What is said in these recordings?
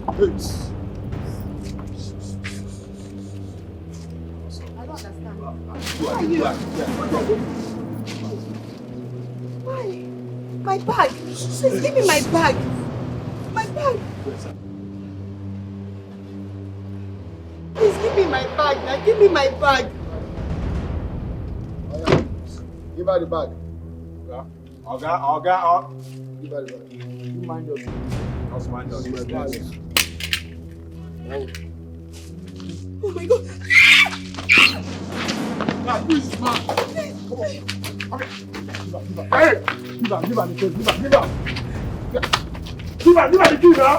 I don't understand. Why? My bag. Please give me my bag. My bag. Please give me my bag. Now give me my bag. Give her the bag. Oga. Give her the bag. You mind your business. Mind your business. Oh my God. Now, who is this man? Come on. Hey! Give her the key. Give her the key now.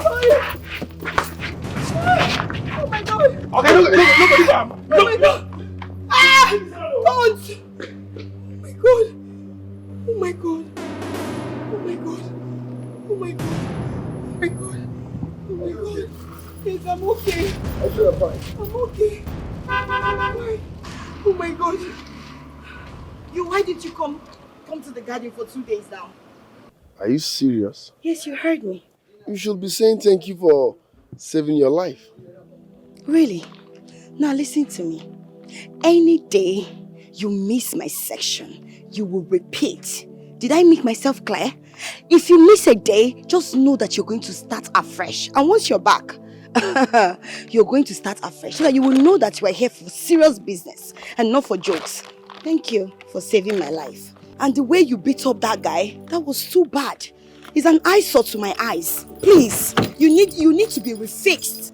Oh my God. Okay, look at him. Oh my God. Ah! Don't! Oh my God. Oh my God. Oh my God. Oh my God. Oh my God. Yes, I'm okay. I'm sure you're fine. I'm okay. Why? Oh my God. Why did you come to the garden for 2 days now? Are you serious? Yes, you heard me. You should be saying thank you for saving your life. Really? Now listen to me. Any day you miss my section, you will repeat. Did I make myself clear? If you miss a day, just know that you're going to start afresh. And once you're back, you're going to start afresh so that you will know that you are here for serious business and not for jokes. Thank you for saving my life. And the way you beat up that guy, that was too bad. It's an eyesore to my eyes. Please, you need to be refixed.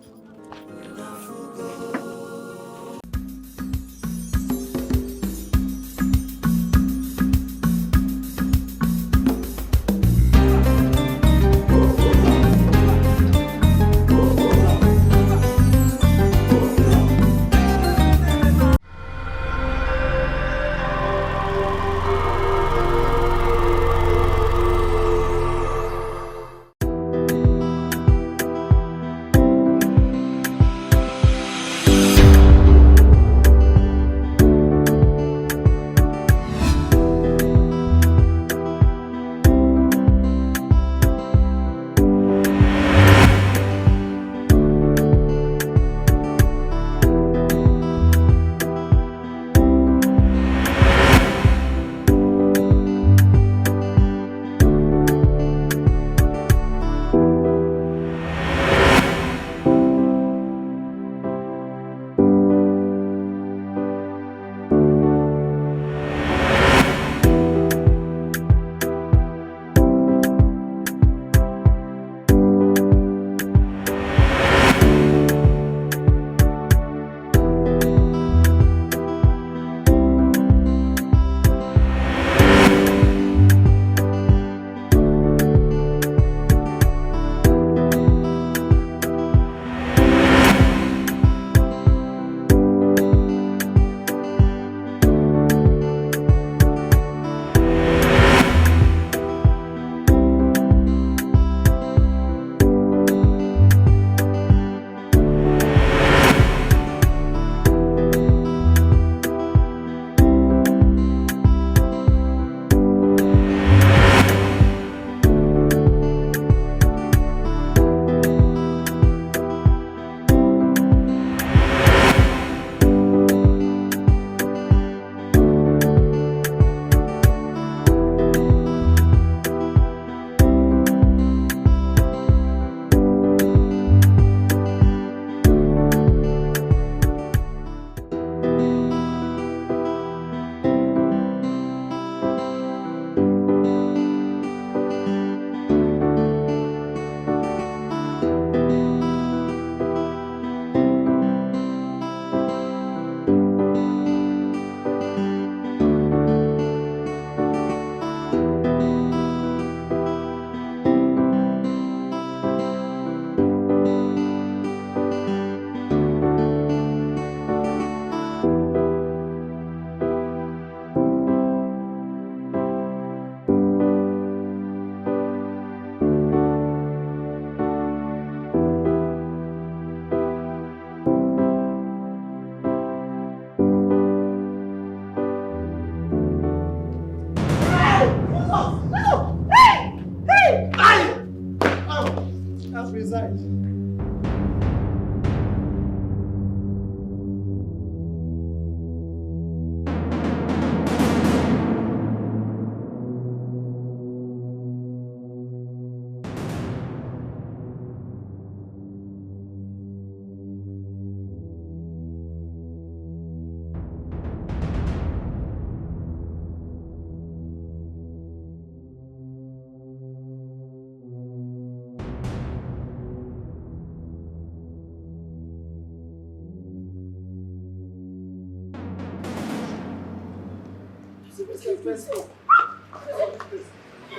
Let's go.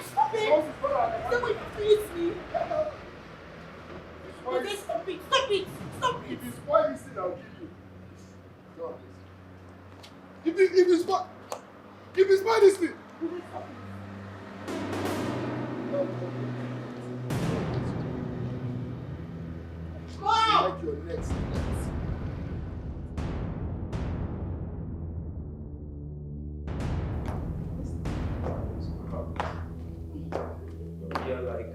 Stop it! Don't wait to eat me! Okay, stop it! Stop it! Stop it! If you spoil this thing, I'll kill you. God, if you spoil this thing. Go out! Like your next. You're like,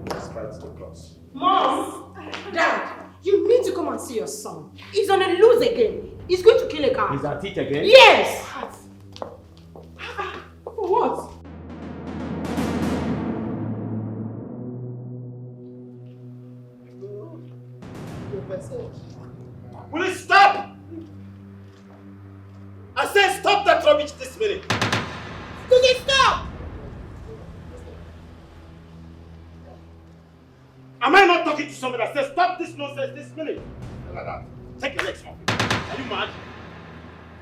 despite the cross. Mom! Dad! You need to come and see your son. He's on a loose again. He's going to kill a car. He's at it again? Yes! For what? Will you stop? I said stop that rubbish this minute. Will you stop? Am I not talking to somebody that says stop this nonsense this minute? Like that. Take your legs off. Are you mad?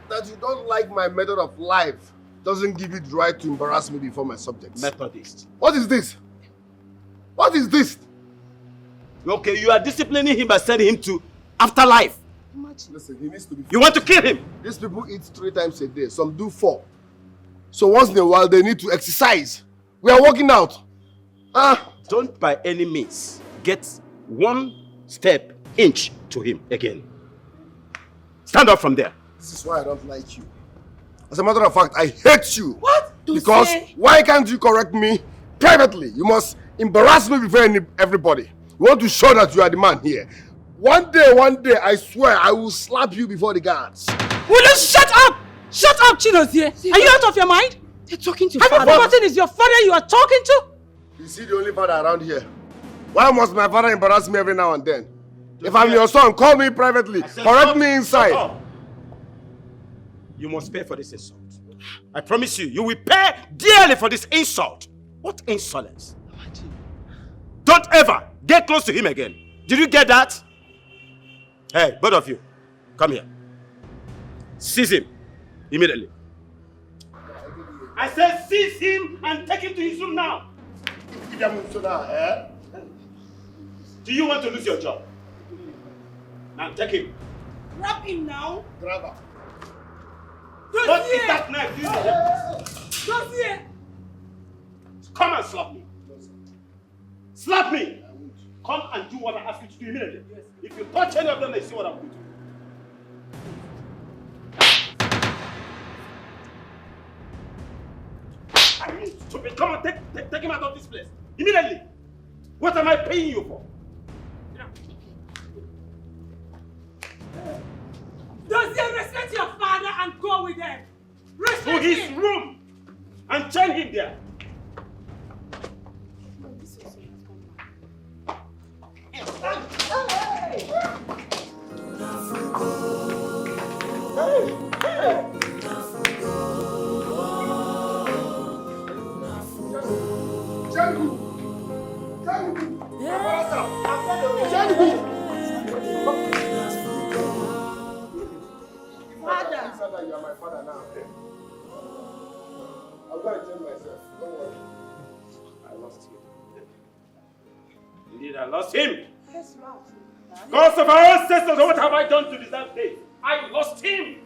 That you don't like my method of life doesn't give you the right to embarrass me before my subjects. Methodist. What is this? What is this? Okay, you are disciplining him by sending him to afterlife. Listen, he needs to be. You want to kill him? These people eat 3 times a day. Some do 4. So once in a while, they need to exercise. We are working out. Don't by any means get 1 step inch to him again. Stand up from there. This is why I don't like you. As a matter of fact, I hate you. What? Because why can't you correct me privately? You must embarrass me before everybody. You want to show that you are the man here. One day, I swear, I will slap you before the guards. Will you shut up? Shut up, Chinozie. Are you out of your mind? You're talking to Have father. you forgotten it's your father you are talking to? Is he the only father around here? Why must my father embarrass me every now and then? If I'm your son, call me privately. Correct me inside. You must pay for this insult. I promise you, you will pay dearly for this insult. What insolence? Don't ever get close to him again. Did you get that? Hey, both of you, come here. Seize him immediately. I said seize him and take him to his room now. Do you want to lose your job? Now take him. Grab him now. Grab her. What is that knife? Dossier. Come and slap me. Slap me. Come and do what I ask you to do immediately. Yes. If you touch any of them, they see what I'm going to do. I mean, stupid. Come on, take him out of this place. Immediately. What am I paying you for? Dossier, respect your father and go with them. Respect To his him. room and chain him there. You are my father now. I'm going to tell myself. Don't worry. I lost him. Indeed, I lost him. Yes, Lord. Ghost of our ancestors, what have I done to deserve this? I lost him.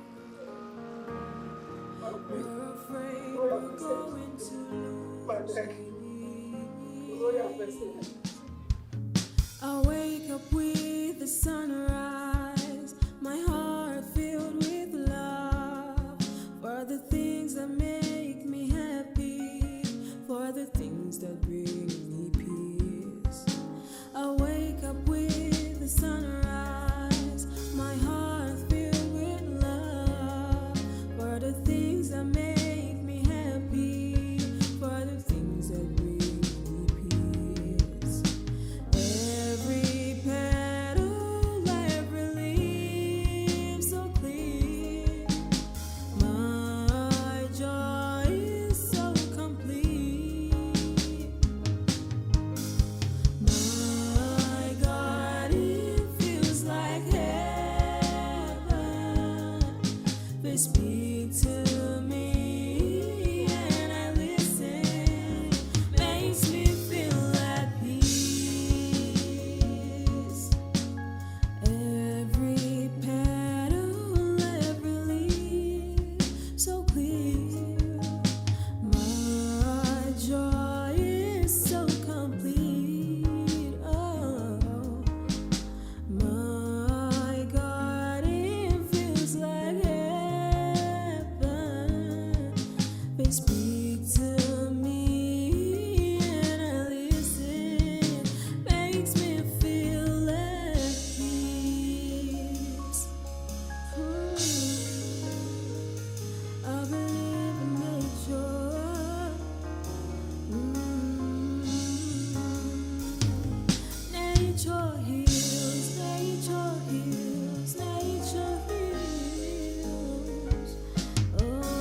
I wake up with the sunrise, my heart filled with love, for the things that make me happy, for the things that bring me peace. I wake up with the sunrise, my heart filled with love, for the things that make me happy, for the things that bring me peace. Every petal nature heals, nature heals, nature heals. Oh,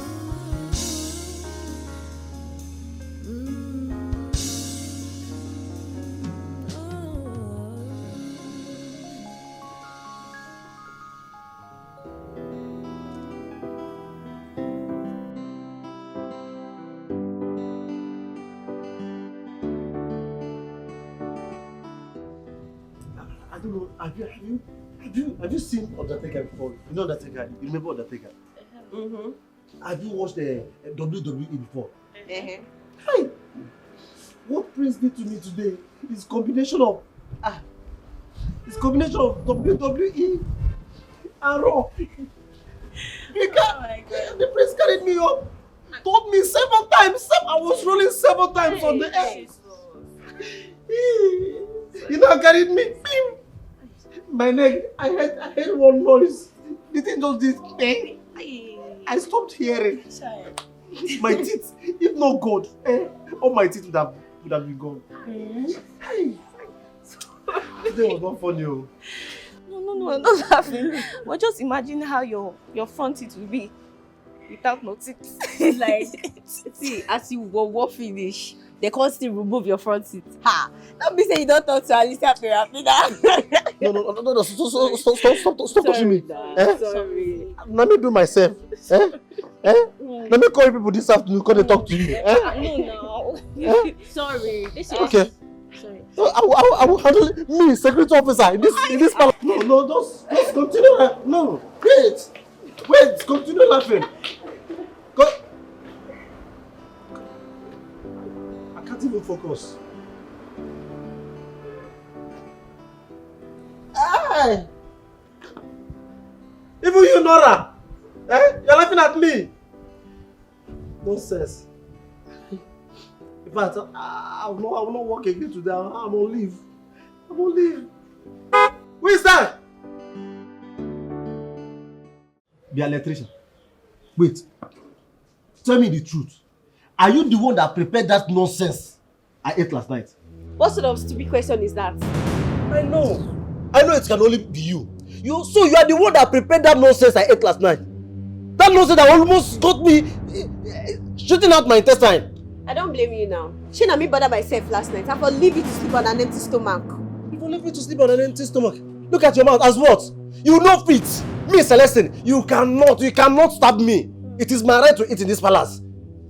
I don't know. Have you seen Undertaker before? You know Undertaker? You remember Undertaker? Mm-hmm. Have you watched the WWE before? Uh-huh. Hey, what Prince did to me today is combination of WWE and Raw. The Prince carried me up, told me 7 times. I was rolling 7 times on the air. You know, carried me. Bim. My neck. I heard one noise. The thing just did. I stopped hearing. My teeth, if not God, all my teeth would have been gone. Hey. Today was not funny. Oh. No, not laughing. But just imagine how your front teeth will be without no teeth. It's like, see, as you go finish, they can't still remove your front teeth. Ha! Don't be saying you don't talk to Alicia Perapina. No. Stop touching me. Sorry. Let me do myself. Let me call you people this afternoon because they talk to you. No. Sorry. This is Okay. sorry. So I will handle it. Me, security officer in this palace. No, just continue. No, wait, continue laughing. Go. I can't even focus. Hey! Even you, Nora! You're laughing at me! Nonsense. In fact, I will not work again today. I'm on leave. Who is that? The electrician. Wait. Tell me the truth. Are you the one that prepared that nonsense I ate last night? What sort of stupid question is that? I know it can only be you. You are the one that prepared that nonsense I ate last night. That nonsense that almost got me shooting out my intestine. I don't blame you now. She and me bother myself last night. I will leave you to sleep on an empty stomach. You will leave me to sleep on an empty stomach. Look at your mouth. As what? You know fit. Me, Celestine, you cannot stab me. It is my right to eat in this palace.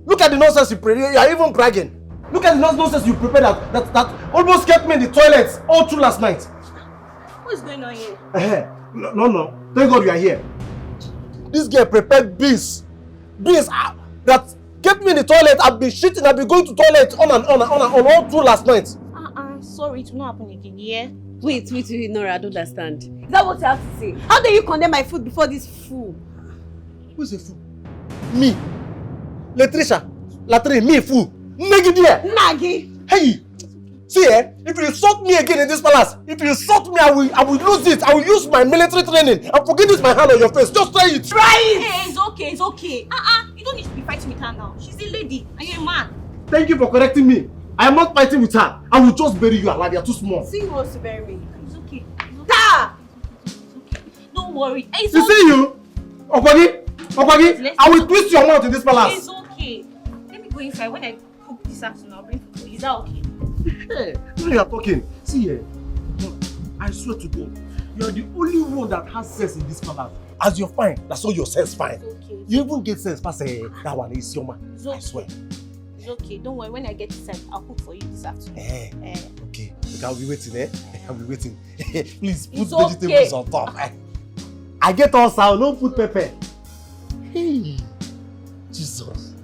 Look at the nonsense you prepared. You are even bragging. Look at the nonsense you prepared that almost kept me in the toilet all through last night. What is going on here? No. Thank God you are here. This girl prepared beans that kept me in the toilet. I've been shitting. I've been going to toilet on all through last night. Sorry, it will not happen again, yeah? Wait, Nora, I don't understand. Is that what you have to say? How dare you condemn my food before this fool? Who is a fool? Me. Latrine, me fool. Nagi there. Nagi. Hey, see if you insult me again in this palace, I will lose it. I will use my military training and forget this my hand on your face. Just try it. Try it. Hey, it's okay. You don't need to be fighting with her now. She's a lady and you're a man. Thank you for correcting me. I am not fighting with her. I will just bury you alive. You are too small. See who wants to bury me. It's okay. Ta! It's okay. Don't worry. It's You okay. see you? Okwagi, I will twist your mouth in this palace. It's okay. Let me go inside. When I cook this afternoon, I'll bring food for you. Is that okay? Hey, now you are talking. See here. I swear to God, you are the only one that has sense in this palace. As you're fine, that's all your sense fine. It's okay. You even get sense past that one is your man. It's I okay. swear. It's okay. Don't worry. When I get inside, I'll cook for you this afternoon. Okay. Look, I'll be waiting, I'll be waiting. Please put It's vegetables okay. on top. I get all sour, no put pepper. Hey, Jesus.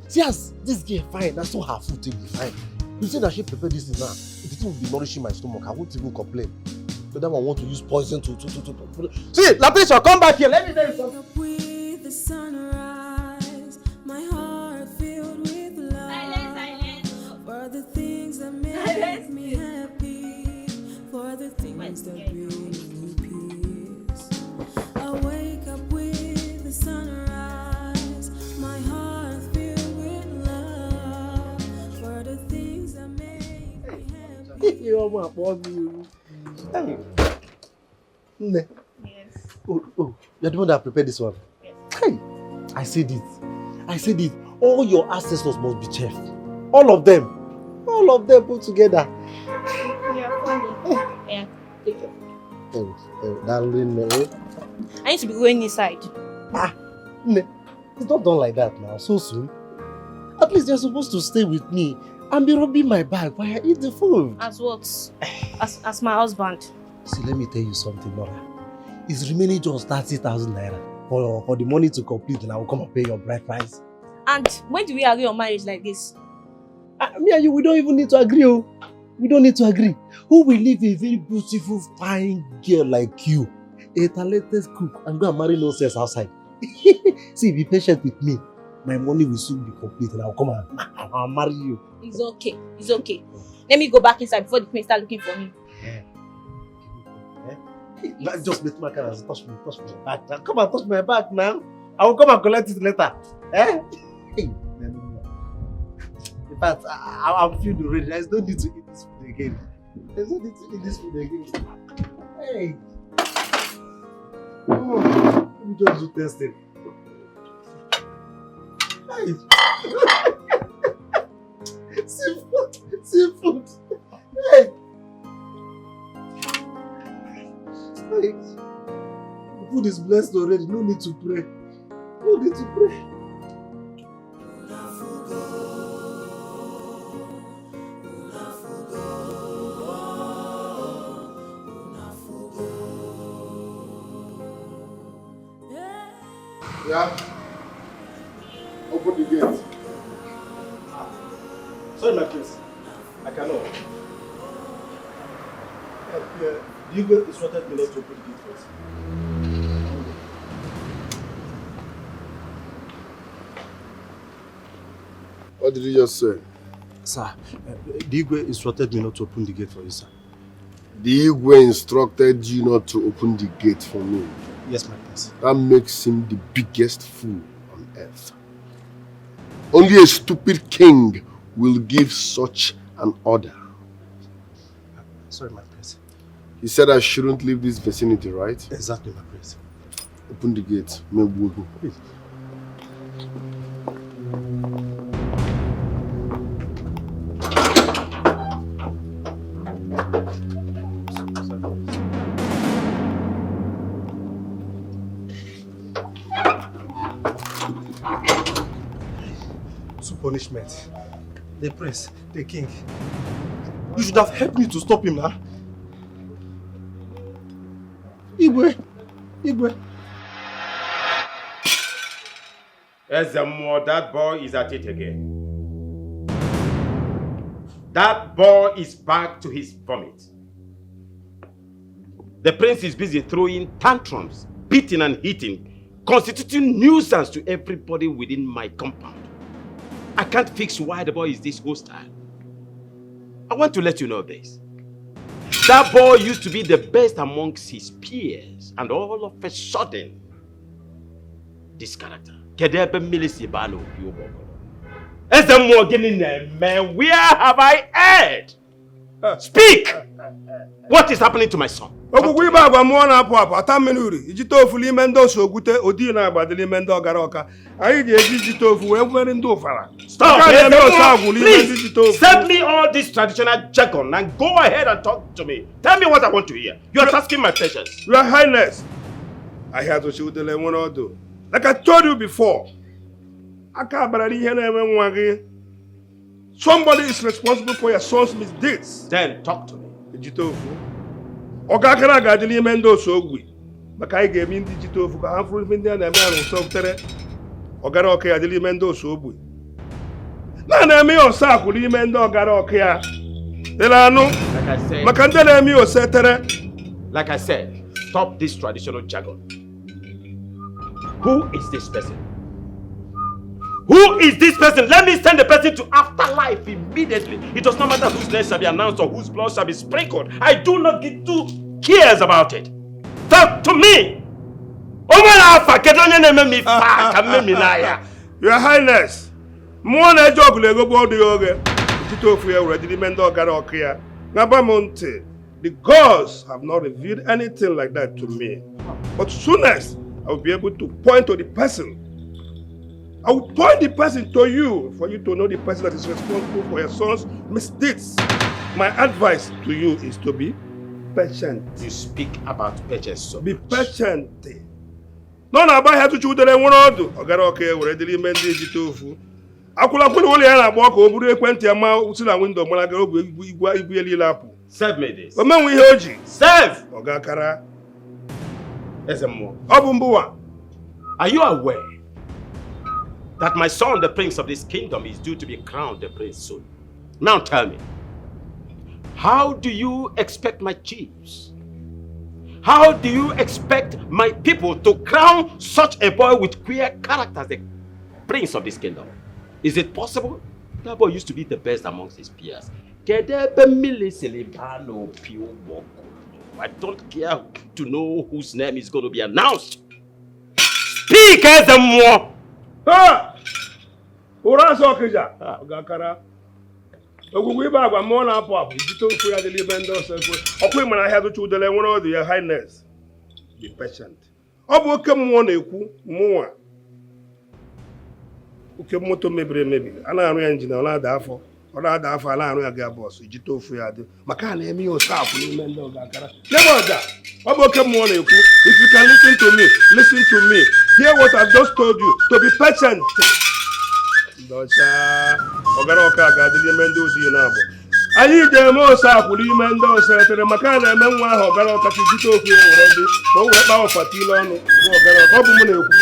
See as this girl fine, that's all her food will be fine. You say that she prepare this thing now. The thing will be nourishing my stomach. I won't even complain. So that one want to use poison to. See, Latricia, come back here. Let me tell you something. Up with the sunrise, my heart filled with love. Silence. For the things that make me happy, for the things that bring me peace. I wake up with the sunrise, my heart filled with love. For the things that make me happy. Yes. Oh, you're the one that prepared this one? Yes. Hey, I said it. All your ancestors must be chef. All of them put together. You're funny. Yeah, take it. Darling, I need to be going inside. It's not done like that now, so soon. At least you're supposed to stay with me and be rubbing my back while I eat the food. As what? As my husband. See, let me tell you something, Nora. It's remaining just 30,000 naira for the money to complete, and I will come and pay your bride price. And when do we agree on marriage like this? Me and you, we don't even need to agree. Oh. We don't need to agree. Who will leave a very beautiful, fine girl like you, a talented cook, and go and marry no sense outside? See, be patient with me. My money will soon be complete, and I'll come and I'll marry you. It's okay. Let me go back inside before the queen start looking for me. Just let my car touch my back now. Come and touch my back now. I will come and collect it later. In fact, I'm feeling ready. There's no need to eat this food again. Hey. Oh, let me just do testing. Hey. Seafood. Hey. The food is blessed already. No need to pray. Yeah. Open the gate. Sorry, my prince. I cannot. You go instructed me not to open the gate first. What did you just say? Sir, the Igwe instructed me not to open the gate for you, sir. The Igwe instructed you not to open the gate for me. Yes, my prince. That makes him the biggest fool on earth. Only a stupid king will give such an order. Sorry, my prince. He said I shouldn't leave this vicinity, right? Exactly, my prince. Open the gate. Please. Punishment. The prince, the king. You should have helped me to stop him now. Igwe. Ezemo, that boy is at it again. That boy is back to his vomit. The prince is busy throwing tantrums, beating and hitting, constituting nuisance to everybody within my compound. I can't fix why the boy is this hostile. I want to let you know this. That boy used to be the best amongst his peers, and all of a sudden, this character, where have I erred? Speak! What is happening to my son? Stop it! Please, send me all this traditional jargon and go ahead and talk to me. Tell me what I want to hear. You are asking my patience. Your Highness, I had to shoot the lemon or do. Like I told you before, somebody is responsible for your son's misdeeds. Then talk to me. Ogakara gadili mendo sogwi. Makai gave me digital for harmful India and American software. Ogara okay adili mendo sogwi. Nana me o sakuli mendo ogara okay. Delano. Like I said. Makandele me o setere. Like I said, stop this traditional jargon. Who is this person? Who is this person? Let me send the person to afterlife immediately. It does not matter whose name shall be announced or whose blood shall be sprinkled. I do not give 2 cares about it. Talk to me. Your Highness, Mwana joke lego body yoga. Tito for your ready mendo gara okia. Nabamonte, the gods have not revealed anything like that to me. But soonest, I will be able to point to the person. I will point the person to you for you to know the person that is responsible for your son's misdeeds. My advice to you is to be patient. You speak about patience so Be much. patient. No, na ba ha tuchu dere nwere odu. Ogara oke were dili ime ndị ejite ofu. Akwụla kwụrụ ụlọ ya na-agba ọka o buru ekwentị ya ma usi na window mara gara obu igwe elile apụ. Serve me this. O menwe ihe oji. Serve! Oga kara. Ezemo. Ọ bụ mbụwa. Are you aware that my son, the prince of this kingdom, is due to be crowned the prince soon? Now tell me, how do you expect my chiefs? How do you expect my people to crown such a boy with queer character as the prince of this kingdom? Is it possible? That boy used to be the best amongst his peers. I don't care to know whose name is going to be announced. Speak as the more. Ha! Ura so kija. Oga kara. Ogugwu ibe agwa mmụọ na-apụ apụ ijite ofu ya dịla ibe ndị ọsọ ekwe. Ọkwa ịmara ahịa tụcha udele nwere ọdụ ya highness. Be patient. Ọ bụ oke mmụọ na-ekwu mmụọ. Oke moto mebiri emebi. A na-arụ ya njin ọ na-ada afọ. Ọ na-ada afọ a na-arụ ya ga bọs ijite ofu ya dị. Maka na eme ya otu apụ n'ime ndị ọga kara. N'ebe ọja, ọ bụ oke mmụọ na-ekwu. If you can listen to me, listen to me. Hear what I've just told you. To be patient. Dọcha ọgara ọka ga-adịrị ime ndị ozi na-abụ. Anyị ga-eme ose akwụrụ ime ndị ọsọ etere maka na eme nwa ahụ ọgara ọka si jite okwu ya were dị ka o were kpaa ọfata ile ọnụ ọgara ọka ọ bụ mụ na-ekwu.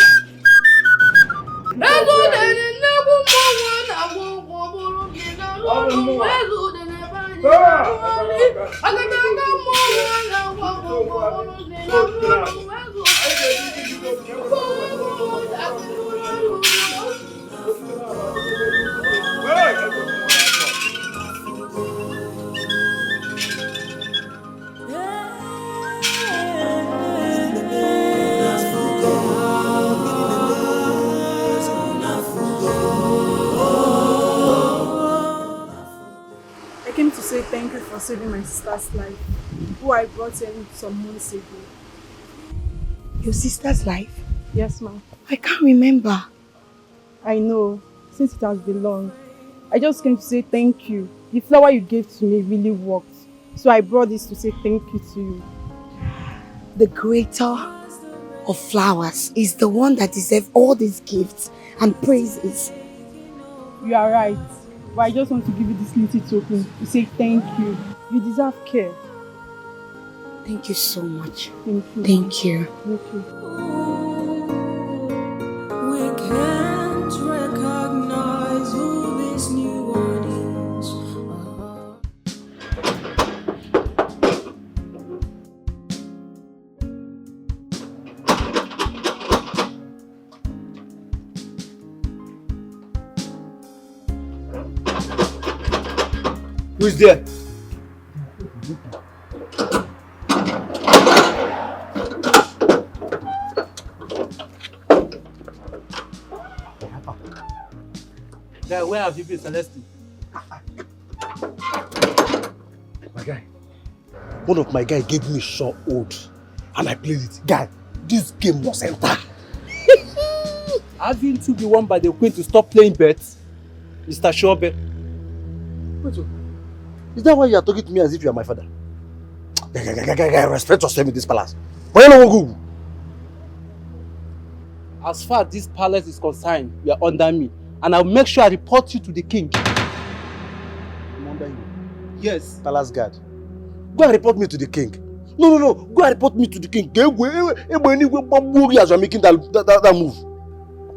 I came to say thank you for saving my sister's life, who I brought in some months ago. Your sister's life? Yes, ma'am. I can't remember. I know, since it has been long. I just came to say thank you. The flower you gave to me really worked. So I brought this to say thank you to you. The creator of flowers is the one that deserves all these gifts and praises. You are right. But I just want to give you this little token to say thank you. You deserve care. Thank you so much. Thank you. Thank you. Thank you. We can't recognize who is New Orleans. Who's there? Guy, where have you been, Celestine? My guy. One of my guys gave me short old and I played it. Guy, this game was enter. Haven't you been warned by the queen to stop playing bets? Mr. Shobe. Wait, is that why you are talking to me as if you are my father? Guy, respect yourself in this palace. Why you not go? As far as this palace is concerned, you are under me. And I'll make sure I report you to the king. I'm under you. Yes. Palace guard. Go and report me to the king. No. Go and report me to the king. As you are making that move.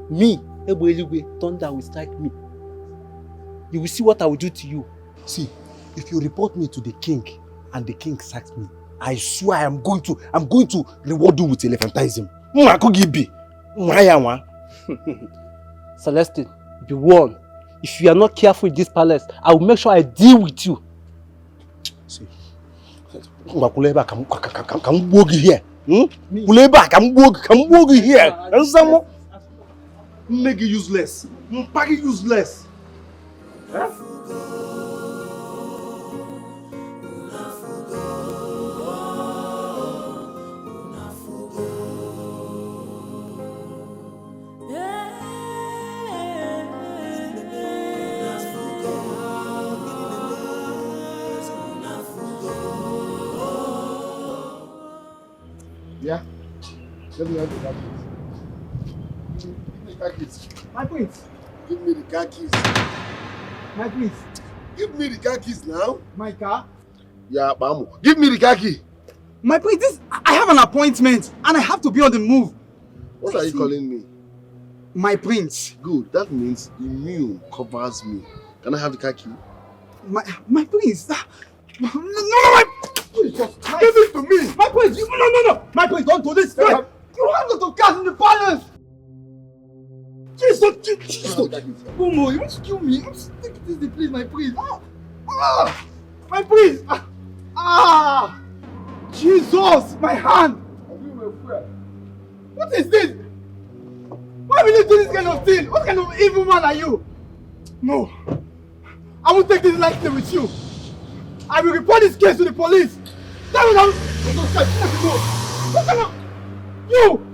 Me, thunder will strike me. You will see what I will do to you. See, if you report me to the king and the king sacks me, I swear I'm going to reward you with elephantism. Celestine, be warned. If you are not careful in this palace, I will make sure I deal with you. See, come here. Come here. Make it useless. Pack it useless. Huh? Yeah? Let me have the car keys. Give me the car keys. My prince. Give me the car keys. My prince. Give me the car keys now. My car. Yeah, Bamu. Give me the car key. My prince, I have an appointment and I have to be on the move. What are you calling me? My prince. Good. That means immune covers me. Can I have the car key? My prince. No, my Jesus Christ. Give it to me. My prince. No. My prince, don't do this. You have a lot of cars in the palace. Jesus. Momo, you want to kill me? You want to take this, please, my prince. My prince. Jesus, my hand. What is this? Why will you do this kind of thing? What kind of evil man are you? No. I won't take this lightly with you. I will report this case to the police. That will not. What kind of. You!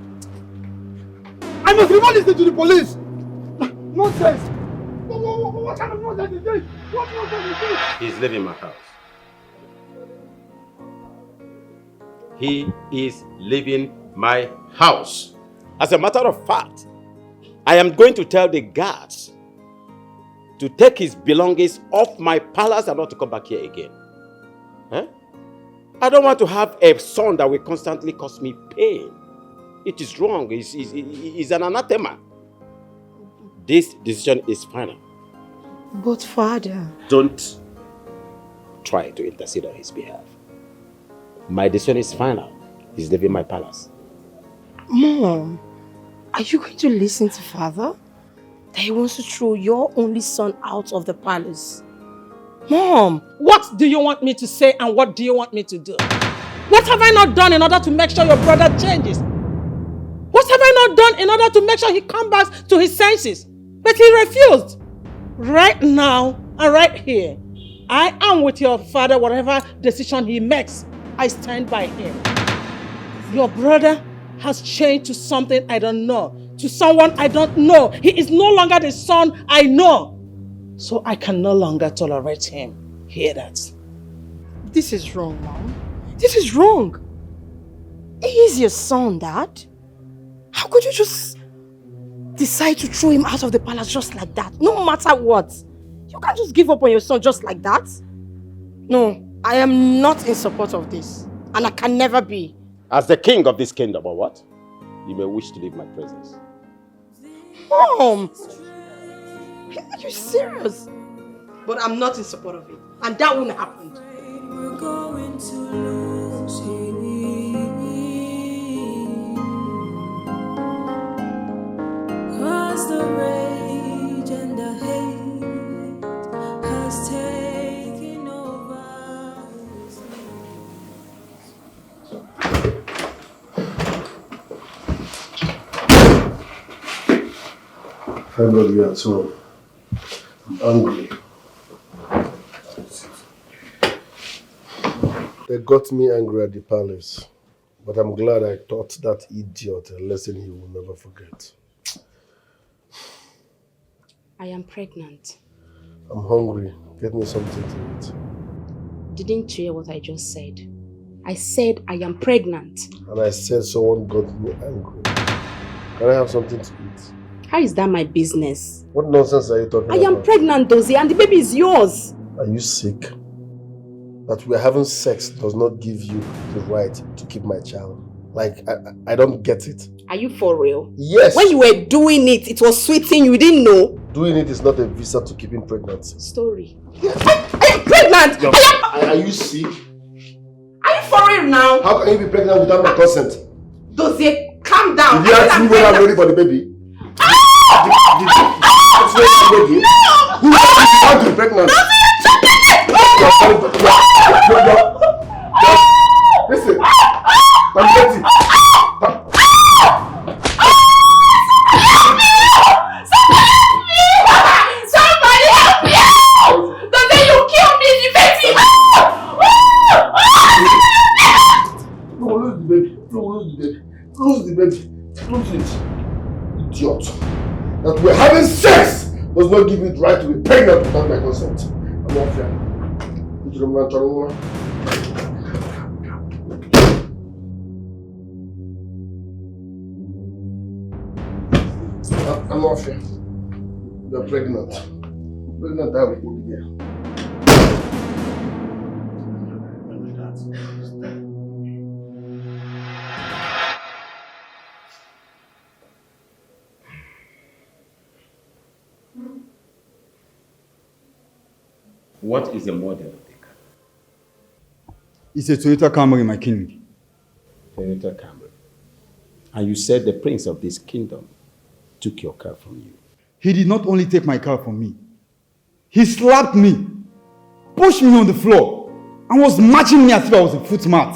I must report this thing to the police. Nonsense. What kind of nonsense is this? What nonsense is this? He's leaving my house. He is leaving my house. As a matter of fact, I am going to tell the guards to take his belongings off my palace and not to come back here again. Huh? I don't want to have a son that will constantly cause me pain. It is wrong. It's an anathema. This decision is final. But father... Don't try to intercede on his behalf. My decision is final. He's leaving my palace. Mom, are you going to listen to father? That he wants to throw your only son out of the palace. Mom, what do you want me to say and what do you want me to do? What have I not done in order to make sure your brother changes? What have I not done in order to make sure he comes back to his senses? But he refused. Right now and right here, I am with your father. Whatever decision he makes, I stand by him. Your brother has changed to something I don't know, to someone I don't know. He is no longer the son I know. So I can no longer tolerate him. Hear that? This is wrong, Mom. This is wrong. He is your son, Dad. How could you just decide to throw him out of the palace just like that? No matter what. You can't just give up on your son just like that. No, I am not in support of this. And I can never be. As the king of this kingdom, or what? You may wish to leave my presence. Mom! Are you serious? But I'm not in support of it. And that won't happen. We're going to lose him. 'Cause the rage and the hate has taken over. Thank God we are at home. I'm hungry. They got me angry at the palace, but I'm glad I taught that idiot a lesson he will never forget. I am pregnant. I'm hungry. Get me something to eat. Didn't you hear what I just said? I said I am pregnant. And I said someone got me angry. Can I have something to eat? How is that my business? What nonsense are you talking about? I am pregnant, Dozie, and the baby is yours. Are you sick? That we're having sex does not give you the right to keep my child. Like, I don't get it. Are you for real? Yes. When you were doing it, it was sweeting, you didn't know? Doing it is not a visa to keeping pregnancy. Story. I am pregnant! Are you sick? Are you for real now? How can you be pregnant without my consent? Dozie, calm down. Did you ask me whether I'm ready for the baby? Did you ask me whether I'm ready? No! Who asked you to be pregnant? Listen, I'm ready. Somebody help me! Dozie, you killed me, the baby! No, lose the baby. No, lose the baby. Lose the baby. Lose it. Idiot. That we're having sex does not give you the right to be pregnant without my consent. I'm not fair. I'm off here. You're pregnant. Pregnant, that will be there. What is the model of the car? It's a Toyota Camry, my king. Toyota Camry. And you said the prince of this kingdom took your car from you. He did not only take my car from me, he slapped me, pushed me on the floor, and was matching me as if I was a footmat.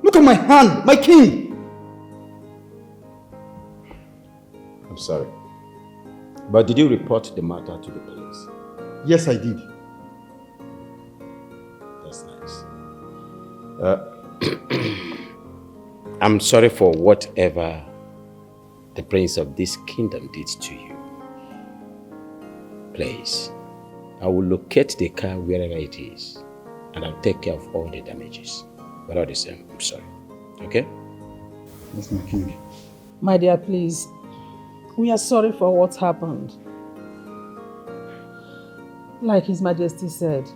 Look at my hand, my king. I'm sorry. But did you report the matter to the police? Yes, I did. That's nice. I'm sorry for whatever the prince of this kingdom did to you. Please, I will locate the car wherever it is, and I'll take care of all the damages. But all the same, I'm sorry. Okay? Yes, my king. My dear, please, we are sorry for what happened. Like His Majesty said,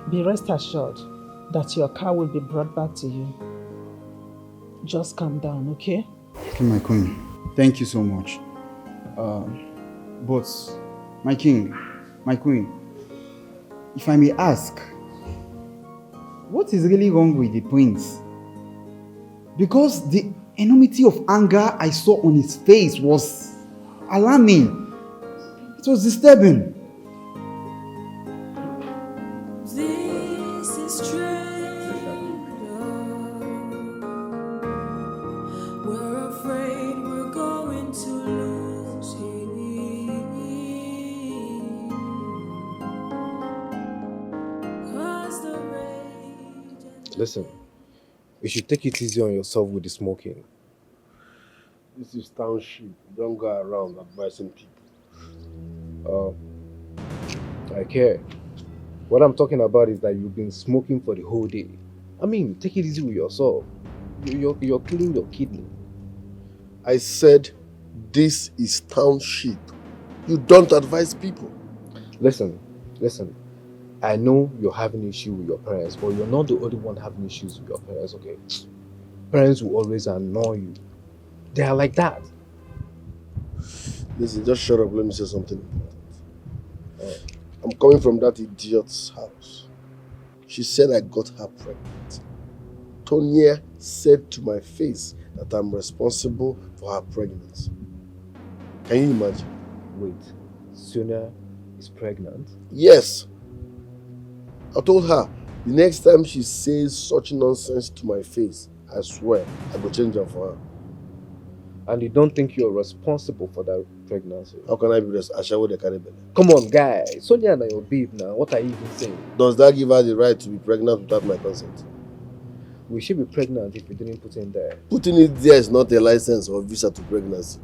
be rest assured that your car will be brought back to you. Just calm down, okay? Okay, my queen. Thank you so much. But, my king, my queen, if I may ask, what is really wrong with the prince? Because the enormity of anger I saw on his face was alarming. It was disturbing. This is strange. We're afraid we're going to lose him. Cause the rage. Listen, you should take it easy on yourself with the smoking. This is township. Don't go around advising people. I care. What I'm talking about is that you've been smoking for the whole day. I mean, take it easy with yourself. You're killing your kidney. I said, this is township. You don't advise people. Listen. I know you're having issue with your parents, but you're not the only one having issues with your parents, okay? Parents will always annoy you. They are like that. Listen, just shut up. Let me say something important. I'm coming from that idiot's house. She said I got her pregnant. Tonya said to my face that I'm responsible for her pregnancy. Can you imagine? Wait, Sonia is pregnant? Yes. I told her, the next time she says such nonsense to my face, I swear, I will change her for her. And you don't think you're responsible for that pregnancy? How can I be responsible? I carry belly. Come on, guy. Sonia and your babe now. What are you even saying? Does that give her the right to be pregnant without my consent? We should be pregnant if you didn't put in there. Putting it there is not a license or visa to pregnancy.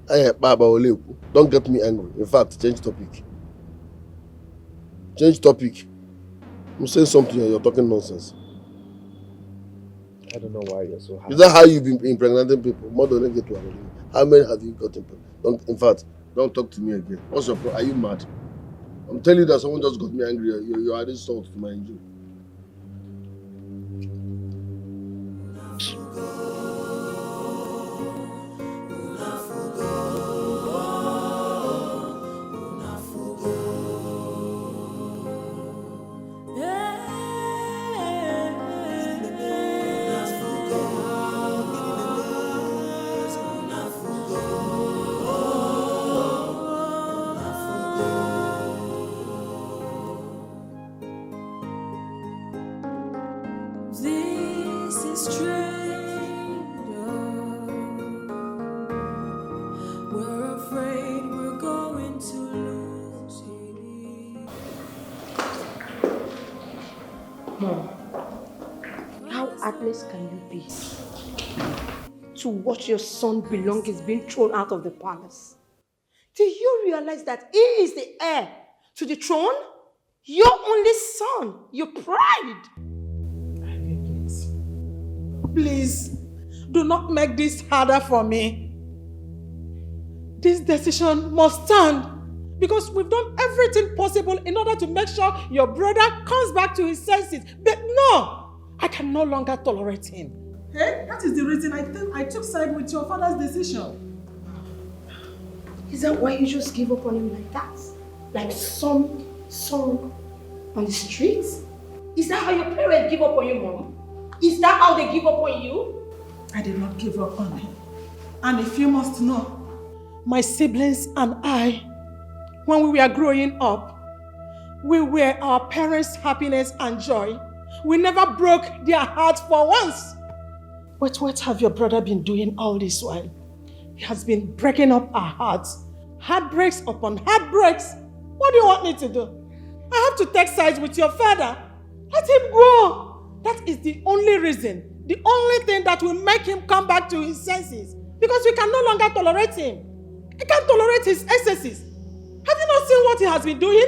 Don't get me angry. In fact, change topic. Change topic. I'm saying something and you're talking nonsense. I don't know why you're so happy. Is that how you've been impregnating people? More than get to Arolini. How many have you gotten pregnant? In fact, don't talk to me again. What's your problem? Are you mad? I'm telling you that someone just got me angry. You're adding salt to my injury. This is strange. We're afraid we're going to lose him. Mom, how heartless can you be to watch your son belongings being thrown out of the palace? Do you realize that he is the heir to the throne? Your only son, your pride. Please, do not make this harder for me. This decision must stand because we've done everything possible in order to make sure your brother comes back to his senses. But no, I can no longer tolerate him. Hey, that is the reason I took side with your father's decision. Is that why you just give up on him like that? Like some song on the streets? Is that how your parents give up on you, Mom? Is that how they give up on you? I did not give up on him. And if you must know, my siblings and I, when we were growing up, we were our parents' happiness and joy. We never broke their hearts for once. But what have your brother been doing all this while? He has been breaking up our hearts. Heartbreaks upon heartbreaks. What do you want me to do? I have to take sides with your father. Let him go. That is the only reason, the only thing that will make him come back to his senses. Because we can no longer tolerate him. I can't tolerate his excesses. Have you not seen what he has been doing?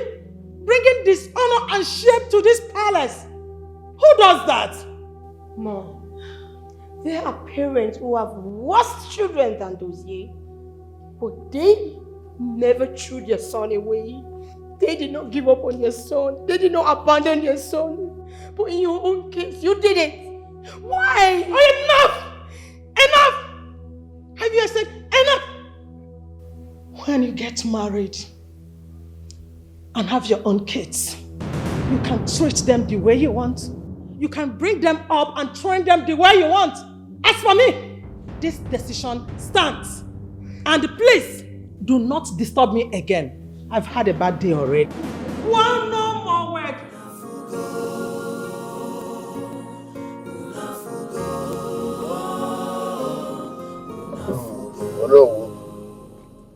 Bringing dishonor and shame to this palace. Who does that? Mom, there are parents who have worse children than those ye. But they never threw their son away. They did not give up on your son. They did not abandon your son. But in your own case, you did it. Why? Enough! Enough! Have you said enough? When you get married and have your own kids, you can treat them the way you want. You can bring them up and train them the way you want. As for me, this decision stands. And please, do not disturb me again. I've had a bad day already. One no more word.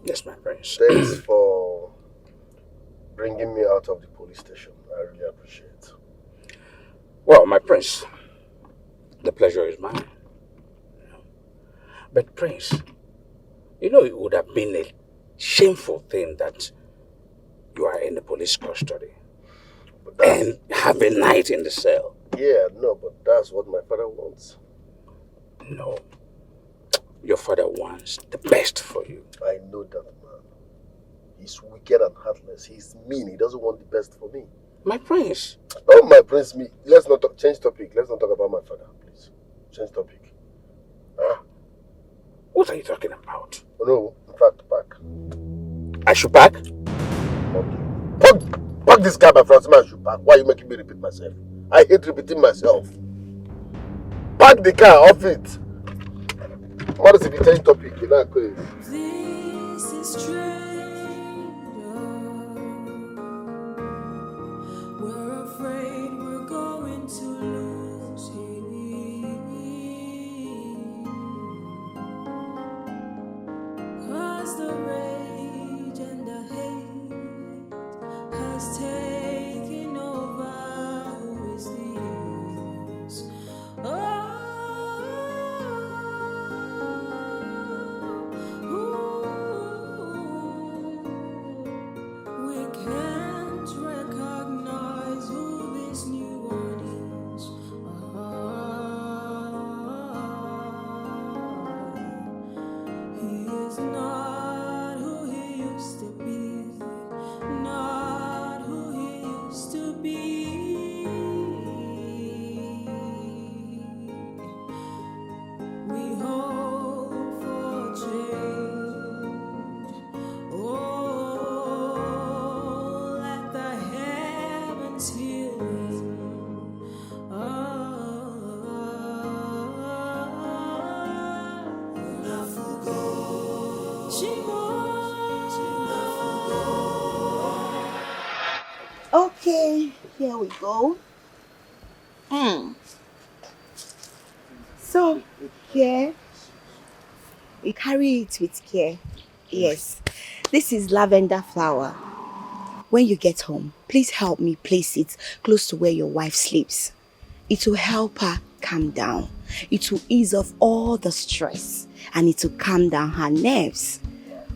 Yes, my prince. Thanks for bringing me out of the police station. I really appreciate it. Well, my prince, the pleasure is mine. But prince, you know it would have been a shameful thing that you are in the police custody and have a night in the cell. Yeah, no, but that's what my father wants. No. Your father wants the best for you. I know that, man. He's wicked and heartless. He's mean. He doesn't want the best for me. My prince. Oh, my prince, me. Let's not talk. Change topic. Let's not talk about my father, please. Change topic. What are you talking about? Oh, no, in fact, pack. I should pack? Okay. Pack this car by front. I should pack. Why are you making me repeat myself? I hate repeating myself. Pack the car off it. What is the change topic? You're not crazy. This is strange. We're afraid we're going to lose him. 'Cause the rage and the hate has taken over. Who is this? We can't recognize who this new one is. He is not who he used to be, not who he used to be. We hope for change. Oh, let the heavens heal him. Okay, here we go. So, here, you carry it with care. Yes, this is lavender flower. When you get home, please help me place it close to where your wife sleeps. It will help her calm down. It will ease off all the stress and it will calm down her nerves.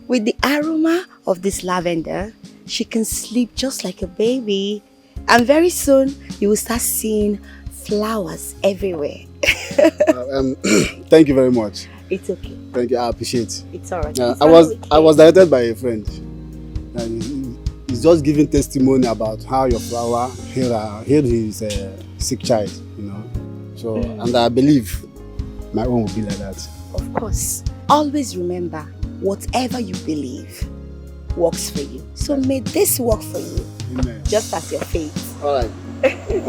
With the aroma of this lavender, she can sleep just like a baby. And very soon, you will start seeing flowers everywhere. Thank you very much. It's okay. Thank you. I appreciate it. It's alright. I was directed by a friend. He's just giving testimony about how your flower healed his sick child, you know. So, and I believe my own will be like that. Of course. Always remember, whatever you believe works for you. So may this work for you. Amen. Just as your faith. Alright.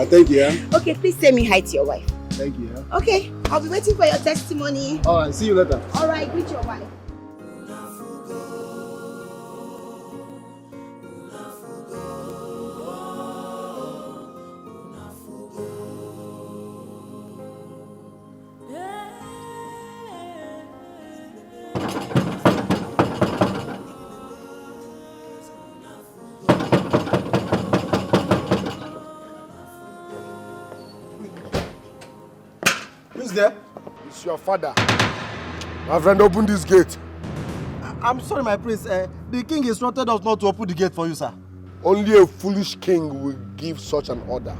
Thank you. Okay, please say me hi to your wife. Thank you. Okay, I'll be waiting for your testimony. Alright, see you later. Alright, greet your wife. Who's there? It's your father. My friend, open this gate. I'm sorry, my prince. The king instructed us not to open the gate for you, sir. Only a foolish king will give such an order.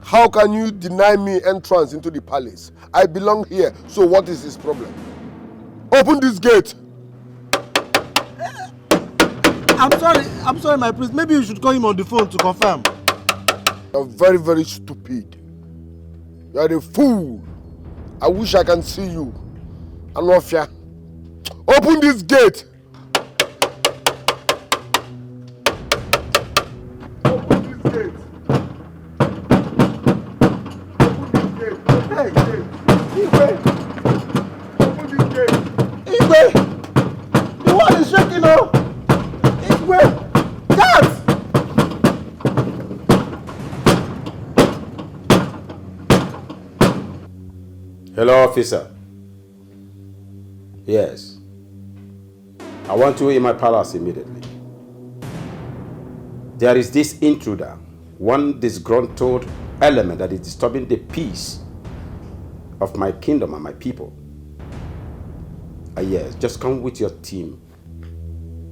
How can you deny me entrance into the palace? I belong here, so what is his problem? Open this gate! I'm sorry, my prince. Maybe you should call him on the phone to confirm. You're very, very stupid. You're a fool. I wish I can see you. Anofia. Open this gate! Open this gate! Open this gate! Hey! Igwe! Open this gate! Igwe! The wall is shaking now! Igwe! Guards! Hello, officer. Yes. I want you in my palace immediately. There is this intruder, one disgruntled element that is disturbing the peace of my kingdom and my people. Yes, just come with your team.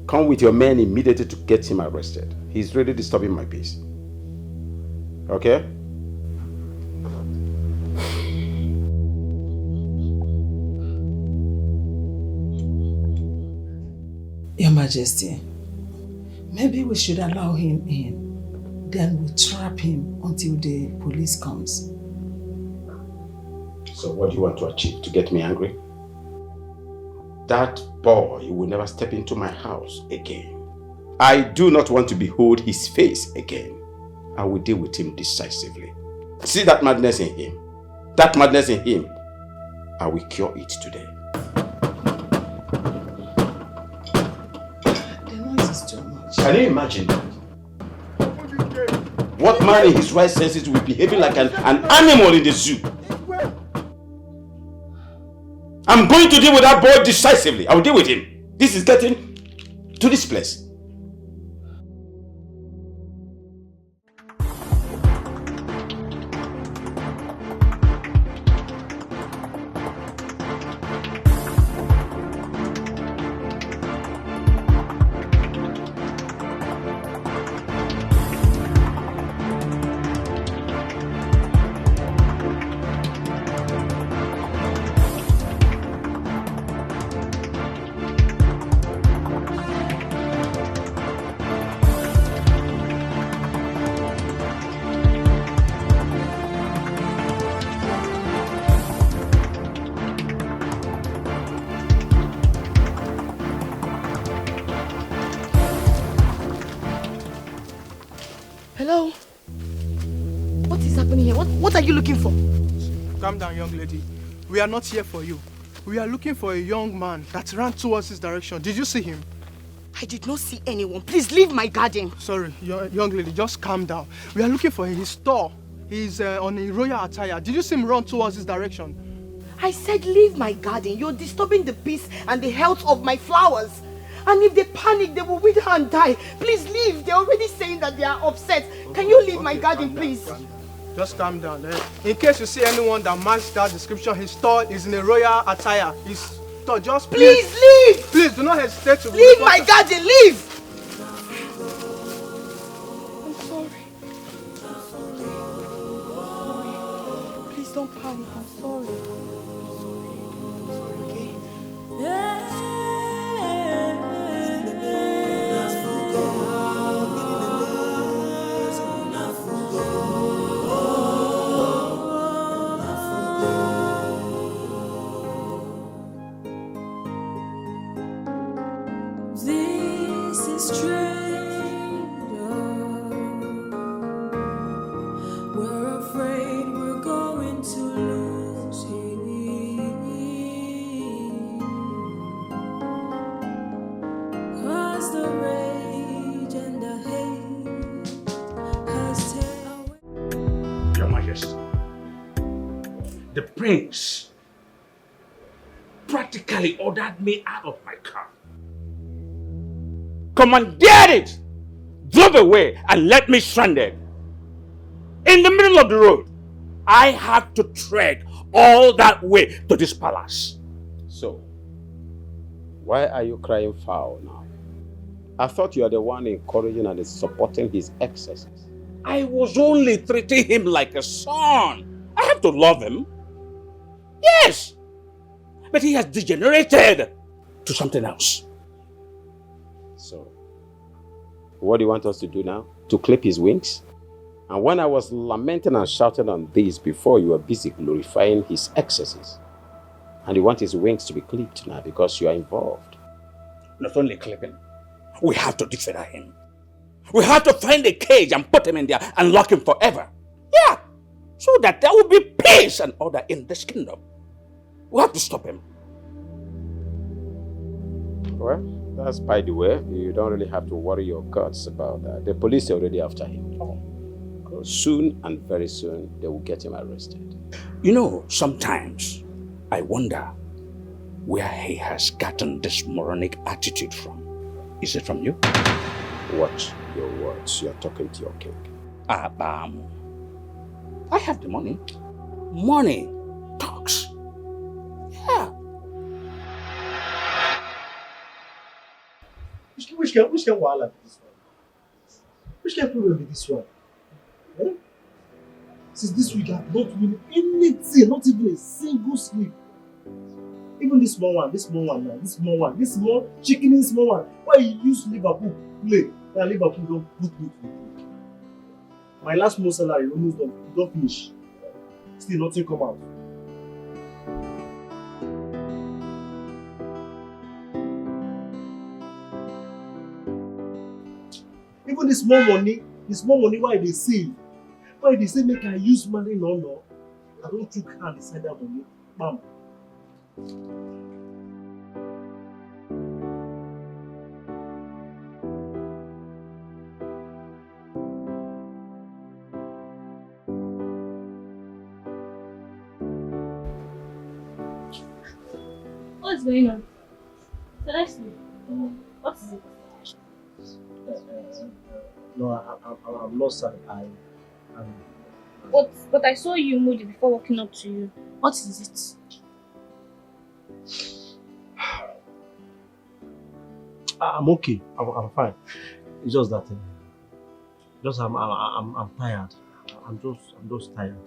Come with your men immediately to get him arrested. He's really disturbing my peace. Okay? Your Majesty, maybe we should allow him in. Then we'll trap him until the police comes. So what do you want to achieve? To get me angry? That boy will never step into my house again. I do not want to behold his face again. I will deal with him decisively. See that madness in him? That madness in him, I will cure it today. Can you imagine that? What man in his right senses will be behaving like an animal in the zoo? I'm going to deal with that boy decisively. I will deal with him. This is getting to this place. Hello? What is happening here? What are you looking for? Calm down, young lady. We are not here for you. We are looking for a young man that ran towards this direction. Did you see him? I did not see anyone. Please leave my garden. Sorry, young lady, just calm down. We are looking for his store. He's on a royal attire. Did you see him run towards this direction? I said leave my garden. You're disturbing the peace and the health of my flowers. And if they panic, they will wither and die. Please leave. They're already saying that they are upset. Can you leave my garden, please? Just calm down. In case you see anyone that matches that description, his store is in a royal attire. His store, just please leave. Please do not hesitate to leave my garden. Leave. I'm sorry. Please Please don't panic. I'm sorry. I'm sorry, okay? This is strange. We're afraid we're going to lose him. 'Cause the rage and the hate has taken away. Your Majesty, the prince practically ordered me out of my car, commandeered it, drove away, and left me stranded in the middle of the road. I have to trek all that way to this palace. So, why are you crying foul now? I thought you are the one encouraging and supporting his excesses. I was only treating him like a son. I have to love him. Yes. But he has degenerated to something else. So, what do you want us to do now? To clip his wings? And when I was lamenting and shouting on this before, you were busy glorifying his excesses. And you want his wings to be clipped now because you are involved. Not only clipping, we have to disfigure him. We have to find a cage and put him in there and lock him forever. Yeah, so that there will be peace and order in this kingdom. We have to stop him. Well, that's by the way. You don't really have to worry your guts about that. The police are already after him. Soon and very soon, they will get him arrested. You know, sometimes I wonder where he has gotten this moronic attitude from. Is it from you? Watch your words. You're talking to your king. Abam. I have the money. Money talks. Yeah. Which can wahala be this one? Which can problem be this one? Eh? Since this week I've not win anything, not even a single sleep. Even this small one now, this small chicken small one. Why you use Liverpool play? Now Liverpool don't put me to. My last month salary almost don't finish. Still nothing come out. Even the small money why they say make I use money no. I don't took hand inside that money. Mama. What's going on? Seriously, what is it? No, I'm not sad. But I saw you moody before walking up to you. What is it? I'm okay. I'm fine. It's just that, I'm tired. I'm just tired.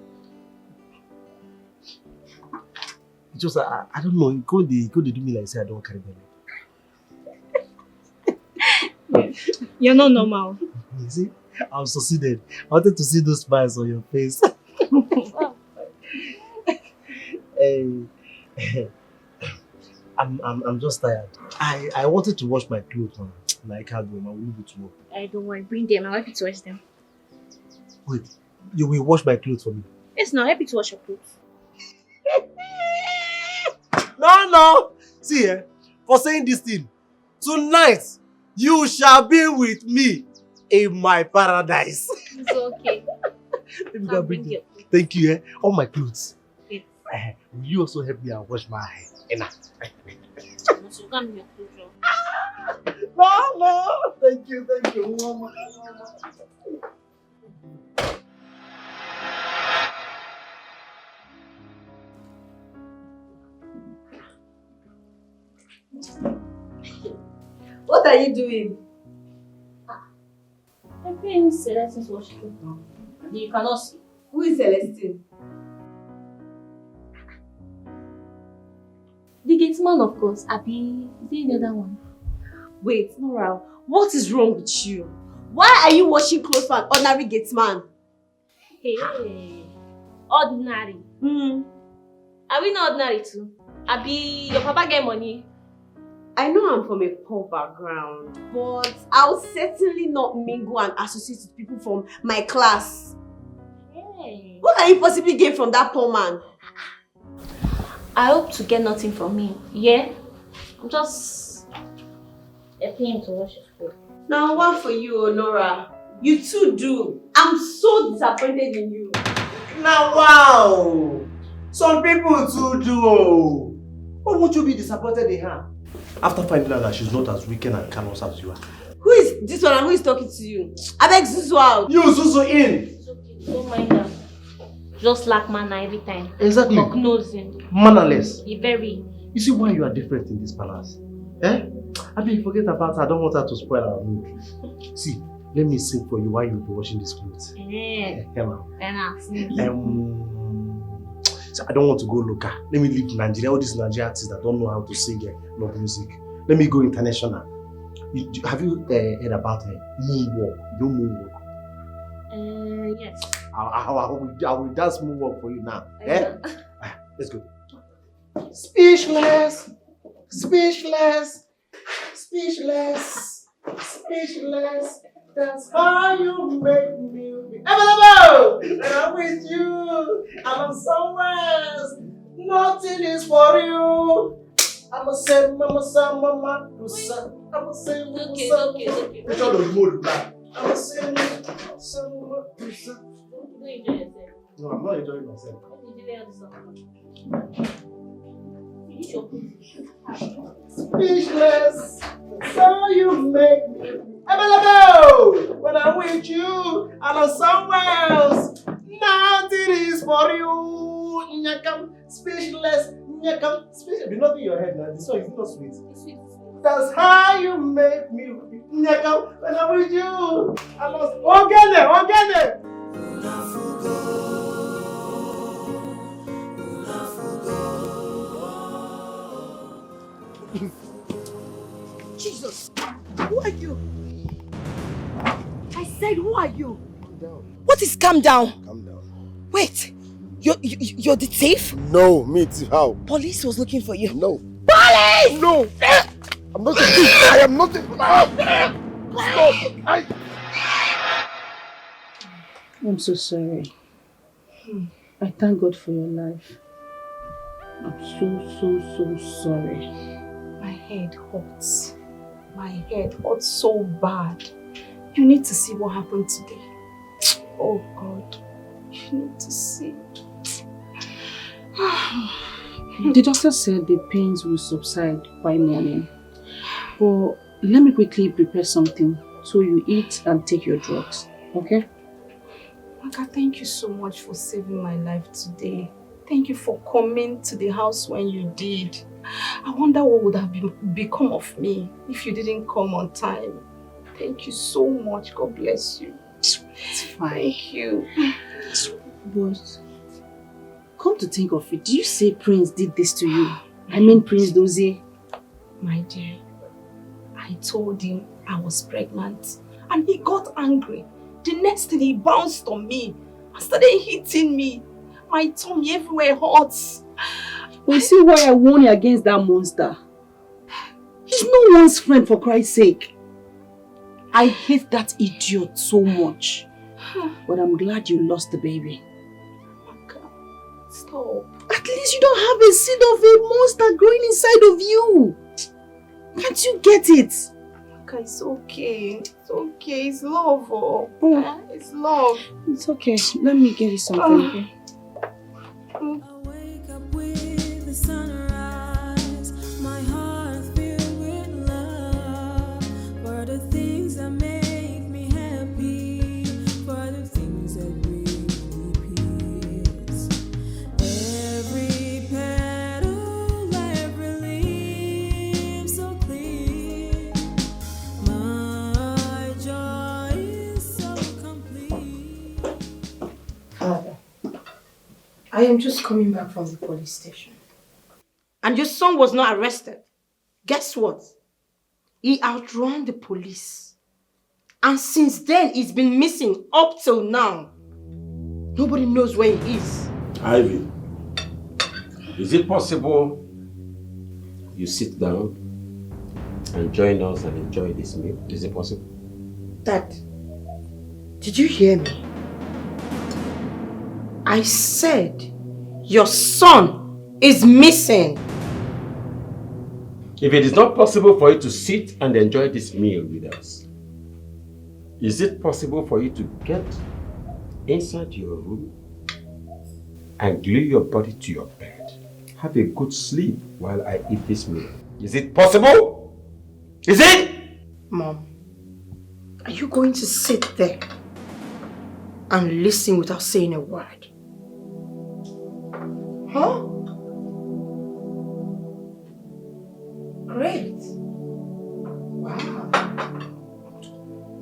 It's just I don't know. It could do me like say I don't carry belly. You're not normal. You see, I've succeeded. I wanted to see those smiles on your face. Hey, I'm just tired. I wanted to wash my clothes, man. I can't do it. I will leave it to work. I don't worry. Bring them. I'll help you to wash them. Wait, you will wash my clothes for me? Yes, no. I'll help you to wash your clothes. No. See, for saying this thing, tonight you shall be with me in my paradise. It's okay. Let me go bring them. Thank you, all my clothes. Yes. Will you also help me and wash my hair? So come here, clothes. No. Thank you, Mama. What are you doing? I'm paying Celestine's worship now. You cannot see. Who is Celestine? gate man, of course. Abi, is there any other one? Wait, Nora, what is wrong with you? Why are you washing clothes for an ordinary gate man? Hey, ordinary. Are we not ordinary too? Abi, your papa get money? I know I'm from a poor background, but I'll certainly not mingle and associate with people from my class. Hey. What can you possibly gain from that poor man? I hope to get nothing from him. Yeah? I'm just helping him to wash his clothes. Now, one for you, Nora. You too do. I'm so disappointed in you. Now, wow! Some people too do. Why won't you be disappointed in her? After finding out that she's not as wicked and callous as you are. Who is this one and who is talking to you? I beg Zuzu out. You Zuzu in! It's okay, don't mind her. Just like manner every time. Exactly. Nosing. Mannerless. Be very. You see why you are different in this palace? Eh? I mean, forget about her. I don't want her to spoil our mood. See, let me sing for you while you'll be washing these clothes. Hello. So I don't want to go local. Let me leave Nigeria. All these Nigerian artists that don't know how to sing love music. Let me go international. Have you heard about moonwalk? You know moonwalk? Yes. I will dance moonwalk for you now. Let's go. Speechless, speechless, speechless, speechless. That's how you make me available. When I'm with you, I'm somewhere else. Nothing is for you. I'm a say, mama, son, mama, I'm a say, okay. Which one of you back? I'm a say, son, mama, no, I'm not enjoying myself. Speechless, so you make me available. When I'm with you, I'm somewhere else. Nothing is for you. Nyakam, speechless, nyakam, speechless. Be nothing in your head now. This one is not sweet. It's sweet. That's how you make me nyakam. When I'm with you, I'm organic. Jesus, who are you? I said, who are you? Calm down. What is calm down? Calm down. Wait, you're the thief? No, me too. How? Police was looking for you. No. Police! No! I'm not a thief. I am not a Stop! I'm so sorry. I thank God for your life. I'm so sorry. My head hurts. My head hurts so bad. You need to see what happened today. Oh God, you need to see. The doctor said the pains will subside by morning. But let me quickly prepare something so you eat and take your drugs, okay? Maka, thank you so much for saving my life today. Thank you for coming to the house when you did. I wonder what would have become of me if you didn't come on time. Thank you so much. God bless you. It's fine. Thank you. But come to think of it, do you say Prince did this to you? I mean Prince Dozie. My dear, I told him I was pregnant and he got angry. The next thing he bounced on me and started hitting me. My tummy everywhere hurts. You see why I warn you against that monster? He's no one's friend, for Christ's sake. I hate that idiot so much. But I'm glad you lost the baby. Stop. At least you don't have a seed of a monster growing inside of you. Can't you get it? Maka, it's okay. It's okay. It's love. Oh. It's love. It's okay. Let me get you something, okay? I am just coming back from the police station. and your son was not arrested, guess what? He outrun the police. And since then, he's been missing up till now. Nobody knows where he is. Ivy, is it possible you sit down and join us and enjoy this meal? Is it possible? Dad, did you hear me? I said your son is missing. If it is not possible for you to sit and enjoy this meal with us, is it possible for you to get inside your room and glue your body to your bed? Have a good sleep while I eat this meal. Is it possible? Is it? Mom, are you going to sit there and listen without saying a word? Huh? Great. Wow.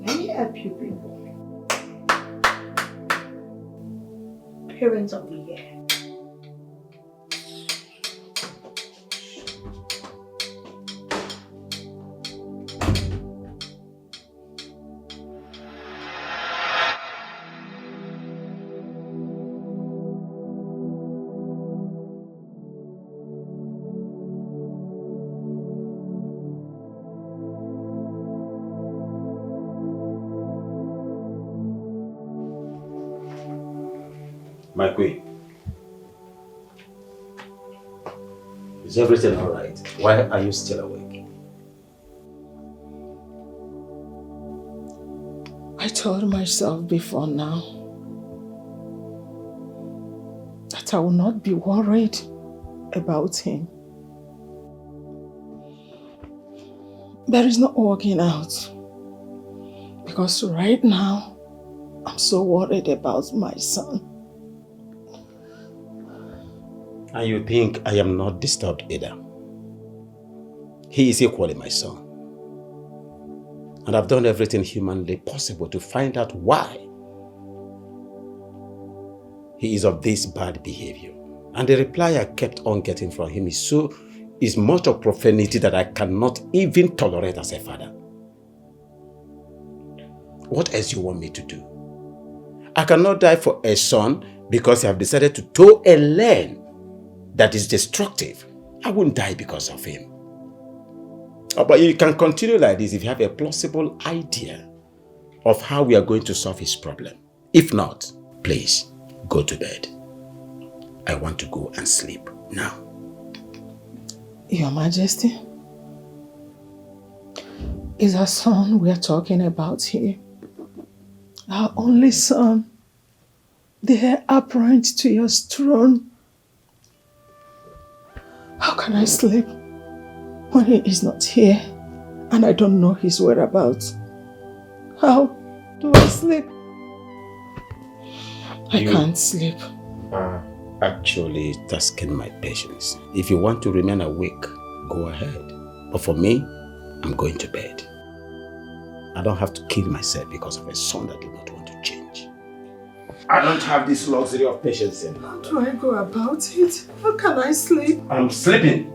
Let me help you people. Parents of the year. My queen, is everything all right? Why are you still awake? I told myself before now that I will not be worried about him. But it's not working out. Because right now, I'm so worried about my son. And you think I am not disturbed either? He is equally my son. And I've done everything humanly possible to find out why he is of this bad behavior. And the reply I kept on getting from him is much of profanity that I cannot even tolerate as a father. What else you want me to do? I cannot die for a son because I have decided to toe a lane that is destructive. I won't die because of him. But you can continue like this if you have a plausible idea of how we are going to solve his problem. If not, please go to bed. I want to go and sleep now. Your Majesty, is our son we are talking about here. Our only son, the heir apparent to your throne. How can I sleep when he is not here and I don't know his whereabouts? How do I sleep? I can't sleep. Actually tasking my patience. If you want to remain awake, go ahead. But for me, I'm going to bed. I don't have to kill myself because of a son that did not want to change. I don't have this luxury of patience anymore. How do I go about it? How can I sleep? I'm sleeping.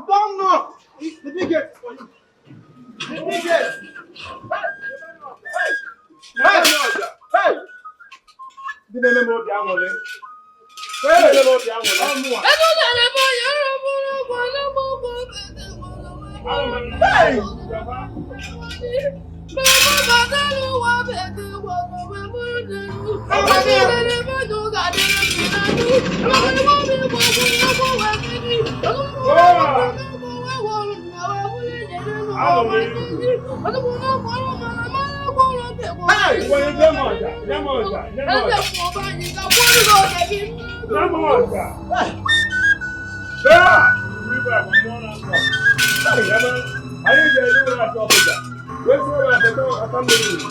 Don't know. The big gate for you. The big gate. Hey! The name of the Amole.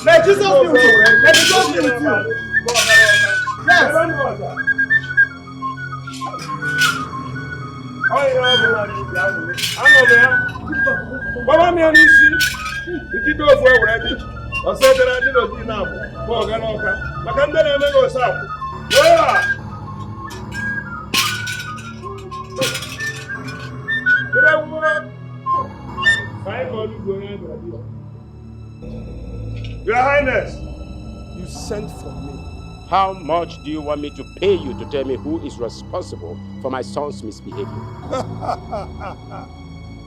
Let Jesus be with you. Let Jesus be with you. Yes. Baba mi ani si. Iti do fo ewure bi. O se tere di lo di na bo. Bo ga na oka. Maka nde na me go sa. Oya. Your Highness, you sent for me. How much do you want me to pay you to tell me who is responsible for my son's misbehavior?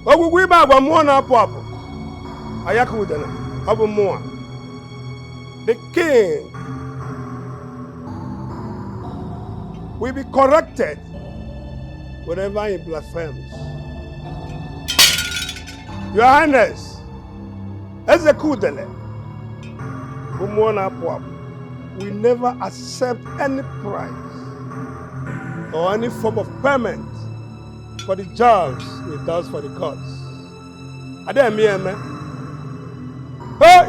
Ogugwi ba agwa mmụọ na-apụ apụ. Ayaka udene, ọ bụ mmụọ. The king will be corrected whenever he blasphemes. Your Highness, Ezekudele, bụ mmụọ na-apụ apụ, we never accept any price or any form of payment for the jobs he does for the gods. Ademieme. I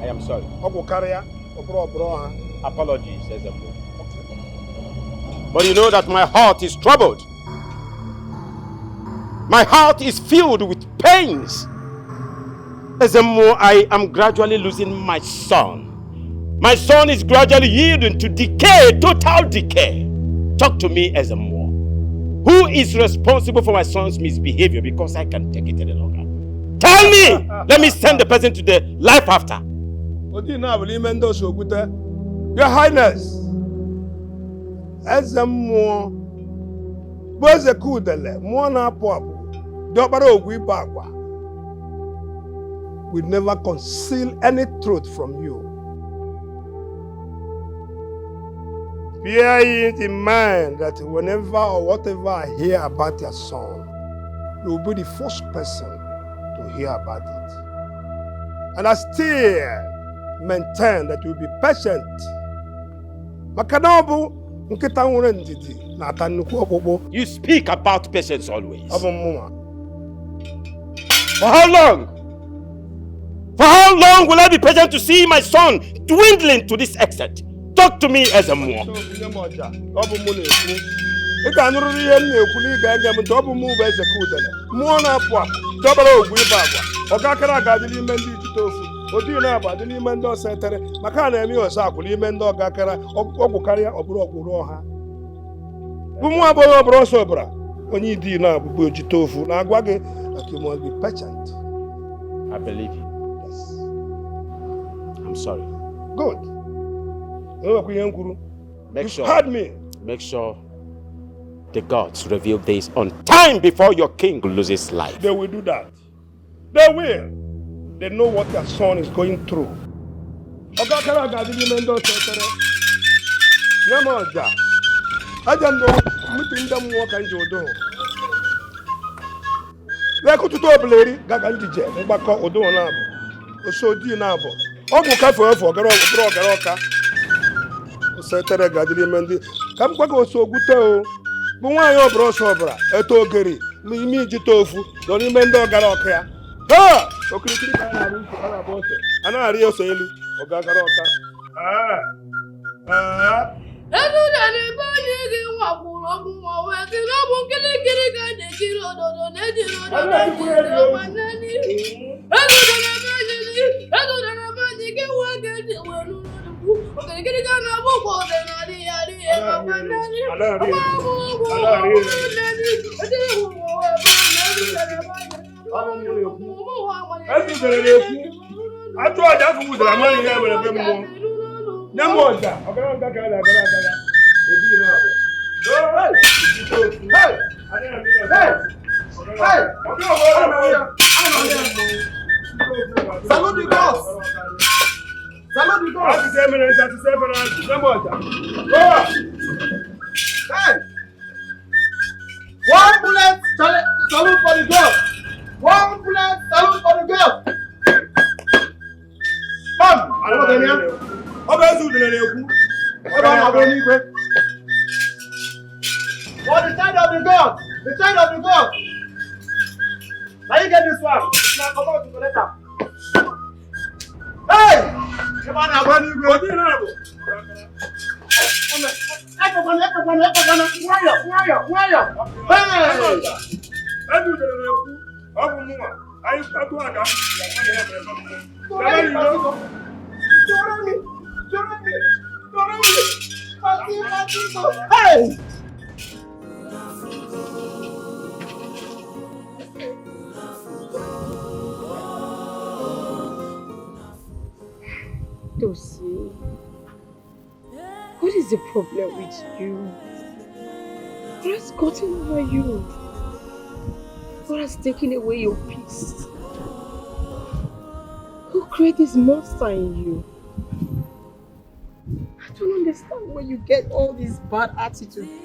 am sorry. Apologies, Ezemo. But you know that my heart is troubled. My heart is filled with pains. Ezemo, I am gradually losing my son. My son is gradually yielding to decay, total decay. Talk to me, Ezemo. Who is responsible for my son's misbehavior? Because I can't take it any longer. Tell me! Let me send the person to the life after. Your Highness, Ezemo, Wazico, Mwana Pop, Dobaro Guibagua. We never conceal any truth from you. Bear it in mind that whenever or whatever I hear about your son, you will be the first person to hear about it. And I still maintain that you will be patient. You speak about patience always. For how long? For how long will I be patient to see my son dwindling to this extent? Talk to me as a more. You must be patient. I believe you. Yes. I'm sorry. Good. Make sure. Heard me. Make sure the gods reveal this on time before your king loses life. They will do that. They will. They know what their son is going through. Setere gadili mendi kam kwa ko so gute o bu nwa yo bro so bra eto ogeri mi ji tofu do ni mendo gara oka ha okirikiri ka na ru ala bote ana ari o so elu o ga gara oka edu da ni ba ni gi nwa kuro gun wa we ti no bu kirikiri ka de kiro do ne di ro do ne di ro ma na ni edu da na ba ni ke wa ga de we lu okay, get it down now. We'll Salute the gods! Hey! One bullet, salute for the gods! One bullet, salute for the gods! Come! For the side of the gods! The side of the gods! Now you get this one. Now come out to the letter. Hey! Come on now, buddy. Go to the level. Hey! Tosi, what is the problem with you? What has gotten over you? What has taken away your peace? Who created this monster in you? I don't understand where you get all this bad attitude from.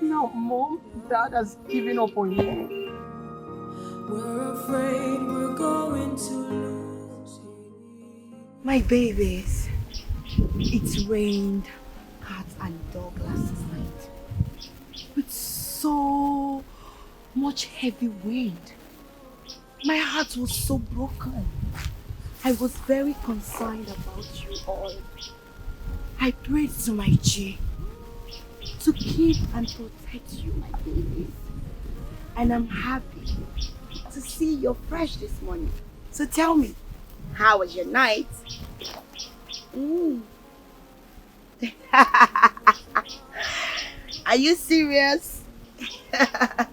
Now, Mom, Dad has given up on you. We're afraid we're going to lose. My babies, it rained cat and dog last night with so much heavy wind. My heart was so broken. I was very concerned about you all. I prayed to my G to keep and protect you, my babies. And I'm happy to see you're fresh this morning. So tell me, how was your night? Are you serious? Hi.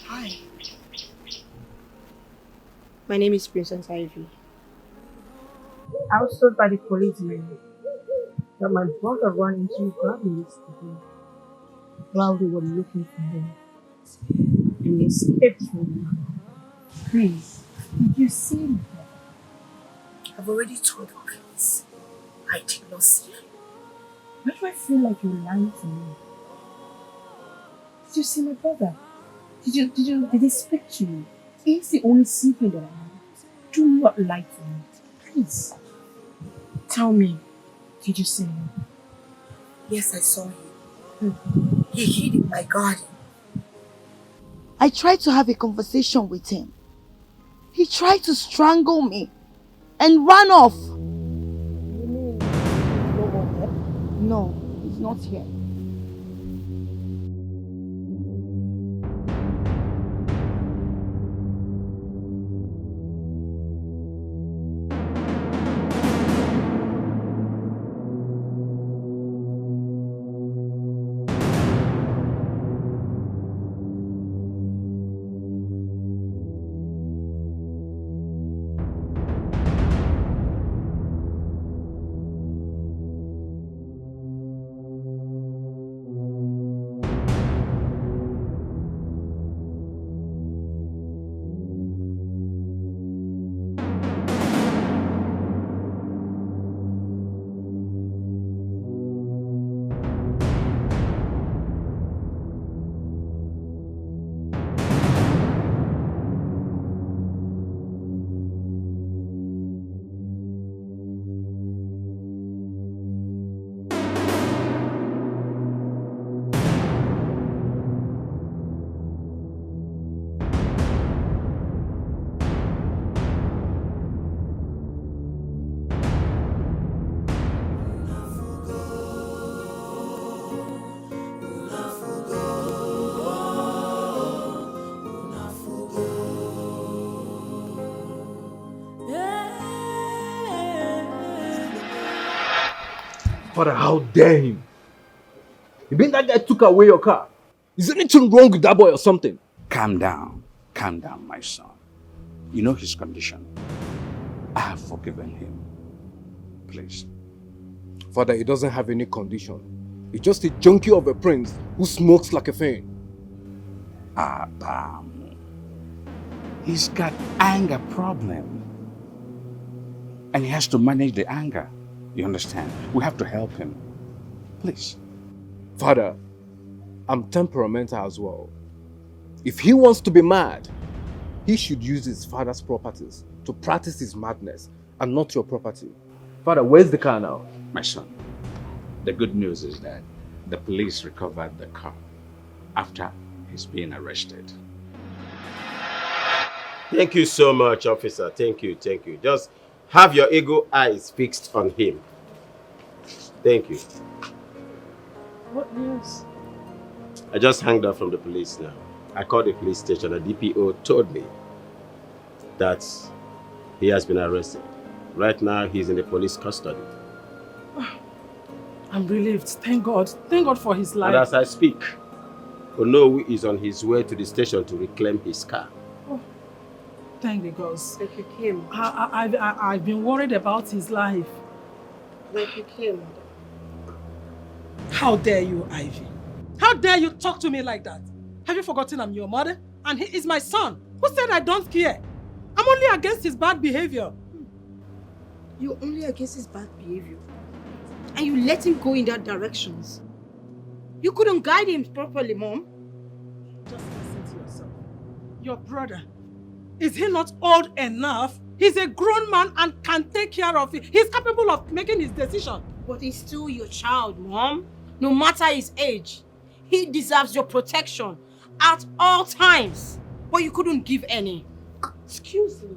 Hi. My name is Princess Ivy. I was told by the policeman that my brother ran into Grammy yesterday while they were looking for him and he escaped from them. Please, did you see him? I've already told the police. I did not see him. Why do I feel like you're lying to me? Did you see my brother? Did they speak to you? He's the only sibling that I have. Do not lie to me. Please. Tell me, did you see him? Yes, I saw him. He hid in my garden. I tried to have a conversation with him. He tried to strangle me and ran off. You mean no more here? No, he's not here. Father, how dare him? You mean that guy took away your car? Is anything wrong with that boy or something? Calm down, my son. You know his condition. I have forgiven him. Please. Father, he doesn't have any condition. He's just a junkie of a prince who smokes like a fiend. Adam. He's got anger problem. And he has to manage the anger. You understand? We have to help him. Please. Father, I'm temperamental as well. If he wants to be mad, he should use his father's properties to practice his madness and not your property. Father, where's the car now? My son, the good news is that the police recovered the car after he's being arrested. Thank you so much, officer. Thank you. Just have your eagle eyes fixed on him. Thank you. What news? I just hanged up from the police now. I called the police station. The DPO told me that he has been arrested. Right now, he's in the police custody. I'm relieved. Thank God. Thank God for his life. And as I speak, Onowu is on his way to the station to reclaim his car. Oh, thank the gods. Like you came. I've been worried about his life. Like you came. How dare you, Ivy? How dare you talk to me like that? Have you forgotten I'm your mother? And he is my son. Who said I don't care? I'm only against his bad behavior. You're only against his bad behavior. And you let him go in that directions. You couldn't guide him properly, Mom. Just listen to yourself. Your brother, is he not old enough? He's a grown man and can take care of it. He's capable of making his decision. But he's still your child, Mom. No matter his age, he deserves your protection at all times. But you couldn't give any. Excuse me.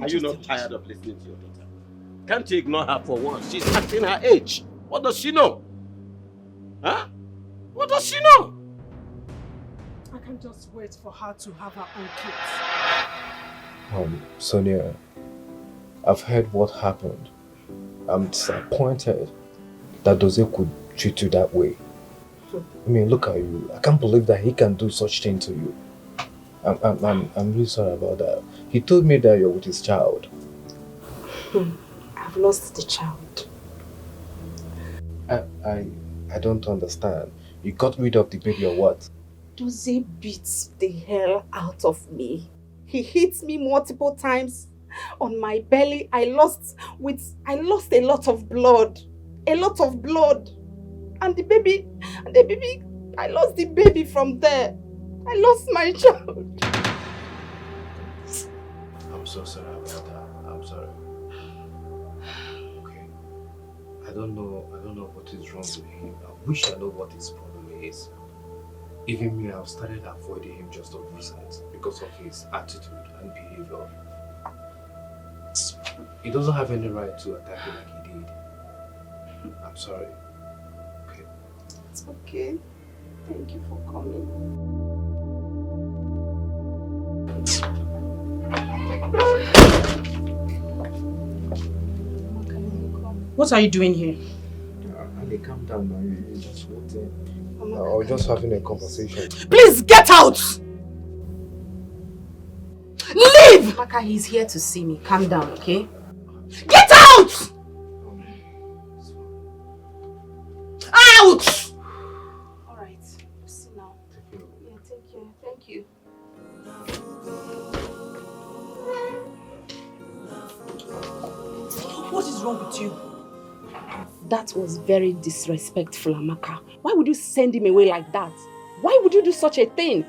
Are you not tired of listening to your daughter? Can't you ignore her for once? She's acting her age. What does she know? Huh? What does she know? I can't just wait for her to have her own kids. Sonia, I've heard what happened. I'm disappointed that Doze could treat you that way. I mean, look at you. I can't believe that he can do such thing to you. I'm really sorry about that. He told me that you're with his child. I've lost the child. I don't understand. You got rid of the baby or what? Doze beats the hell out of me. He hits me multiple times on my belly. I lost a lot of blood. A lot of blood. And the baby, I lost the baby from there. I lost my child. I'm so sorry about that. I'm sorry. Okay. I don't know what is wrong with him. I wish I know what his problem is. Even me, I've started avoiding him just of recent because of his attitude and behavior. He doesn't have any right to attack you like he did. I'm sorry. Okay. It's okay. Thank you for coming. What are you doing here? Ali, calm down now. You just walked in. I was just having a conversation. Please get out! Leave! Maka, he's here to see me. Calm down, okay? Get out! Out! Alright. See now. Yeah, take care. Thank you. What is wrong with you? That was very disrespectful, Amaka. Why would you send him away like that? Why would you do such a thing?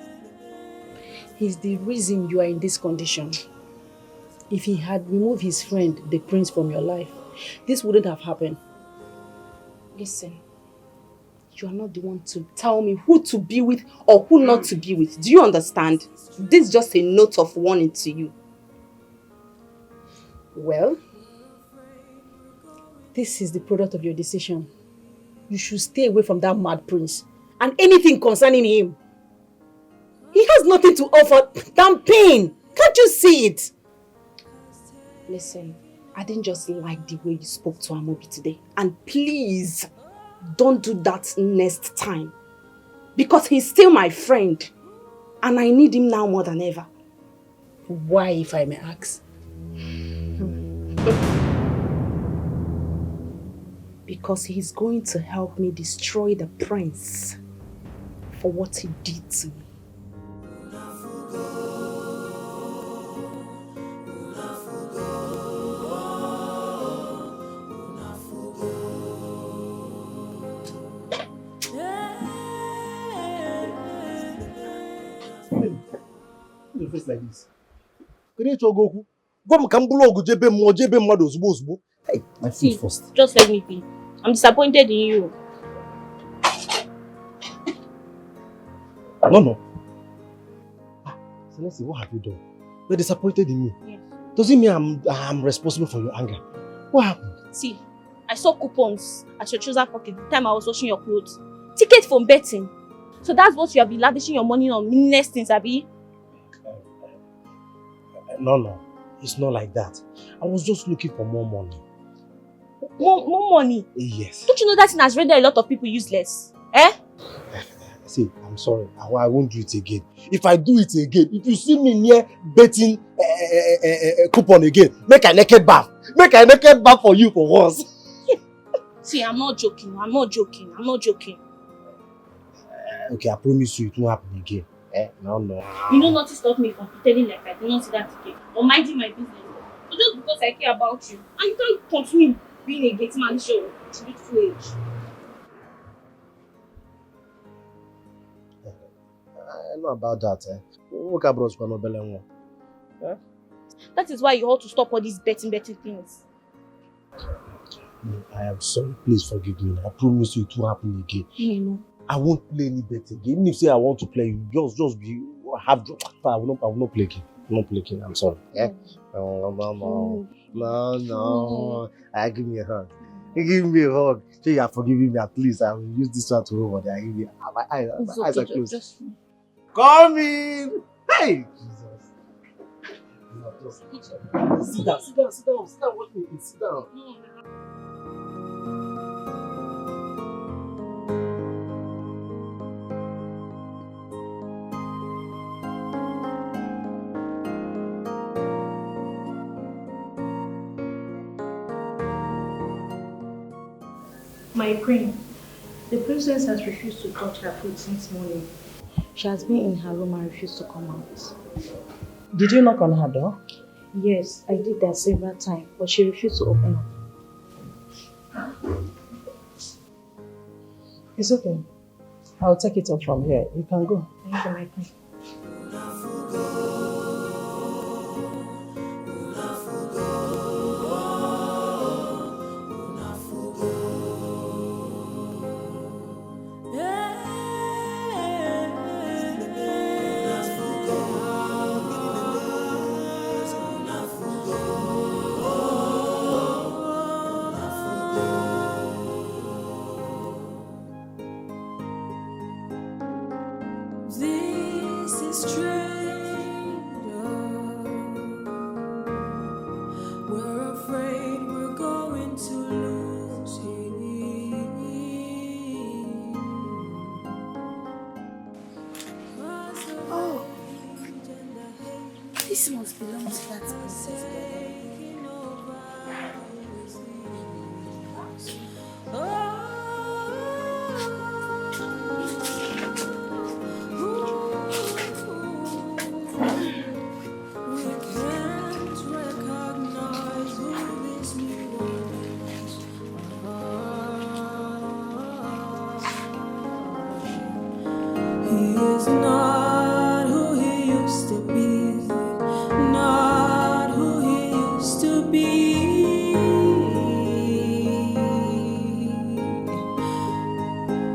He's the reason you are in this condition. If he had removed his friend, the prince, from your life, this wouldn't have happened. Listen, you are not the one to tell me who to be with or who not to be with. Do you understand? This is just a note of warning to you. Well, this is the product of your decision. You should stay away from that mad prince and anything concerning him. He has nothing to offer than pain. Can't you see it? Listen, I didn't just like the way you spoke to Amobi today. And please, don't do that next time. Because he's still my friend. And I need him now more than ever. Why, if I may ask? Because he's going to help me destroy the prince for what he did to me. Face like this. My food first. Just let me be. I'm disappointed in you. No. So let's see, what have you done? You're disappointed in me. Yes. Does it mean I'm responsible for your anger? What happened? See, I saw coupons at your trouser pocket the time I was washing your clothes. Ticket from betting. So that's what you have been lavishing your money on, meaningless things, Abi? No. It's not like that. I was just looking for more money. More money? Yes. Don't you know that thing has rendered a lot of people useless? Eh? See, I'm sorry. I won't do it again. If I do it again, if you see me near betting coupon again, make a naked bath. Make a naked bath for you for once. See, I'm not joking. I'm not joking. Okay, I promise you it won't happen again. No. You know nothing stopped me from pretending like I did not see that ticket or minding my business. But just because I care about you. And you can't continue being a gate man show at beautiful age. I know about that. That is why you ought to stop all these betting things. No, I am sorry. Please forgive me. I promise you it won't happen again. No. I won't play any bet again. Even if say I want to play, just be have. I will not play again. I'm not play again. I'm sorry. Yeah. No. Give me a hug. Give me a hug. So you are forgiving me at least. I will use this one to over there. Give me. My eyes are closed. Come in. Hey. Jesus. Sit down. Watch me. Sit down. My queen, the princess has refused to touch her food since morning. She has been in her room and refused to come out. Did you knock on her door? Yes, I did that several times, but she refused to open up. It's okay. I'll take it up from here. You can go. Thank you, my queen. This is strange. We're afraid we're going to lose him. Oh, this must belong to that princess. He is not who he used to be, not who he used to be.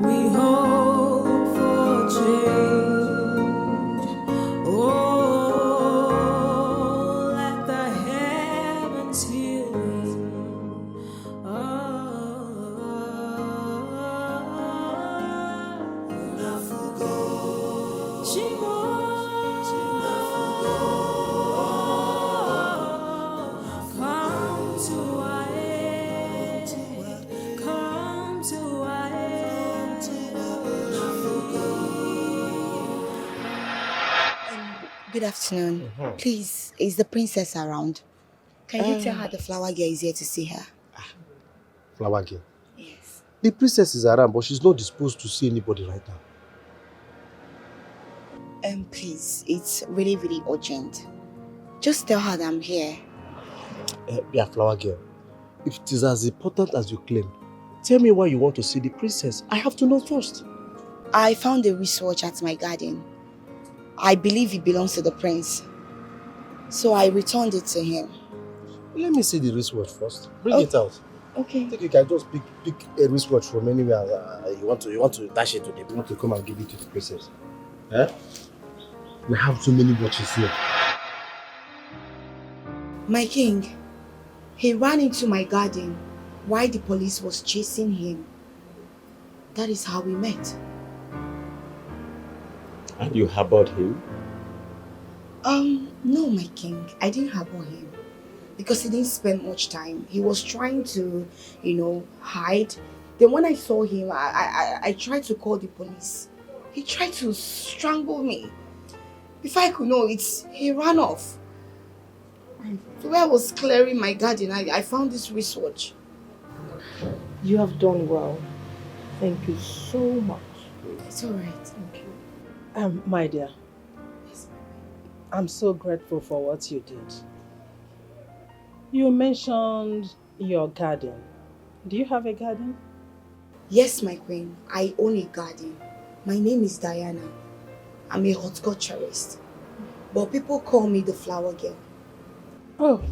We hope for change. Oh, let the heavens heal him. Good afternoon. Please, is the princess around? Can you tell her the flower girl is here to see her? Flower girl. Yes. The princess is around, but she's not disposed to see anybody right now. Please, it's really, really urgent. Just tell her that I'm here. Yeah, flower girl. If it is as important as you claim, tell me why you want to see the princess. I have to know first. I found a wristwatch at my garden. I believe it belongs to the prince. So I returned it to him. Let me see the wristwatch first. Bring it out. Okay. I think you can just pick a wristwatch from anywhere. You want to dash it to them. You want to come and give it to the princess. Eh? We have so many watches here. My king, he ran into my garden why the police was chasing him. That is how we met. And you harbored him? No, my king. I didn't harbor him. Because he didn't spend much time. He was trying to, hide. Then when I saw him, I tried to call the police. He tried to strangle me. Before I could know it, he ran off. So when I was clearing my garden, I found this wristwatch. You have done well. Thank you so much. It's alright. Thank you. My dear. I'm so grateful for what you did. You mentioned your garden. Do you have a garden? Yes, my queen. I own a garden. My name is Diana. I'm a horticulturist. But people call me the flower girl. Oh,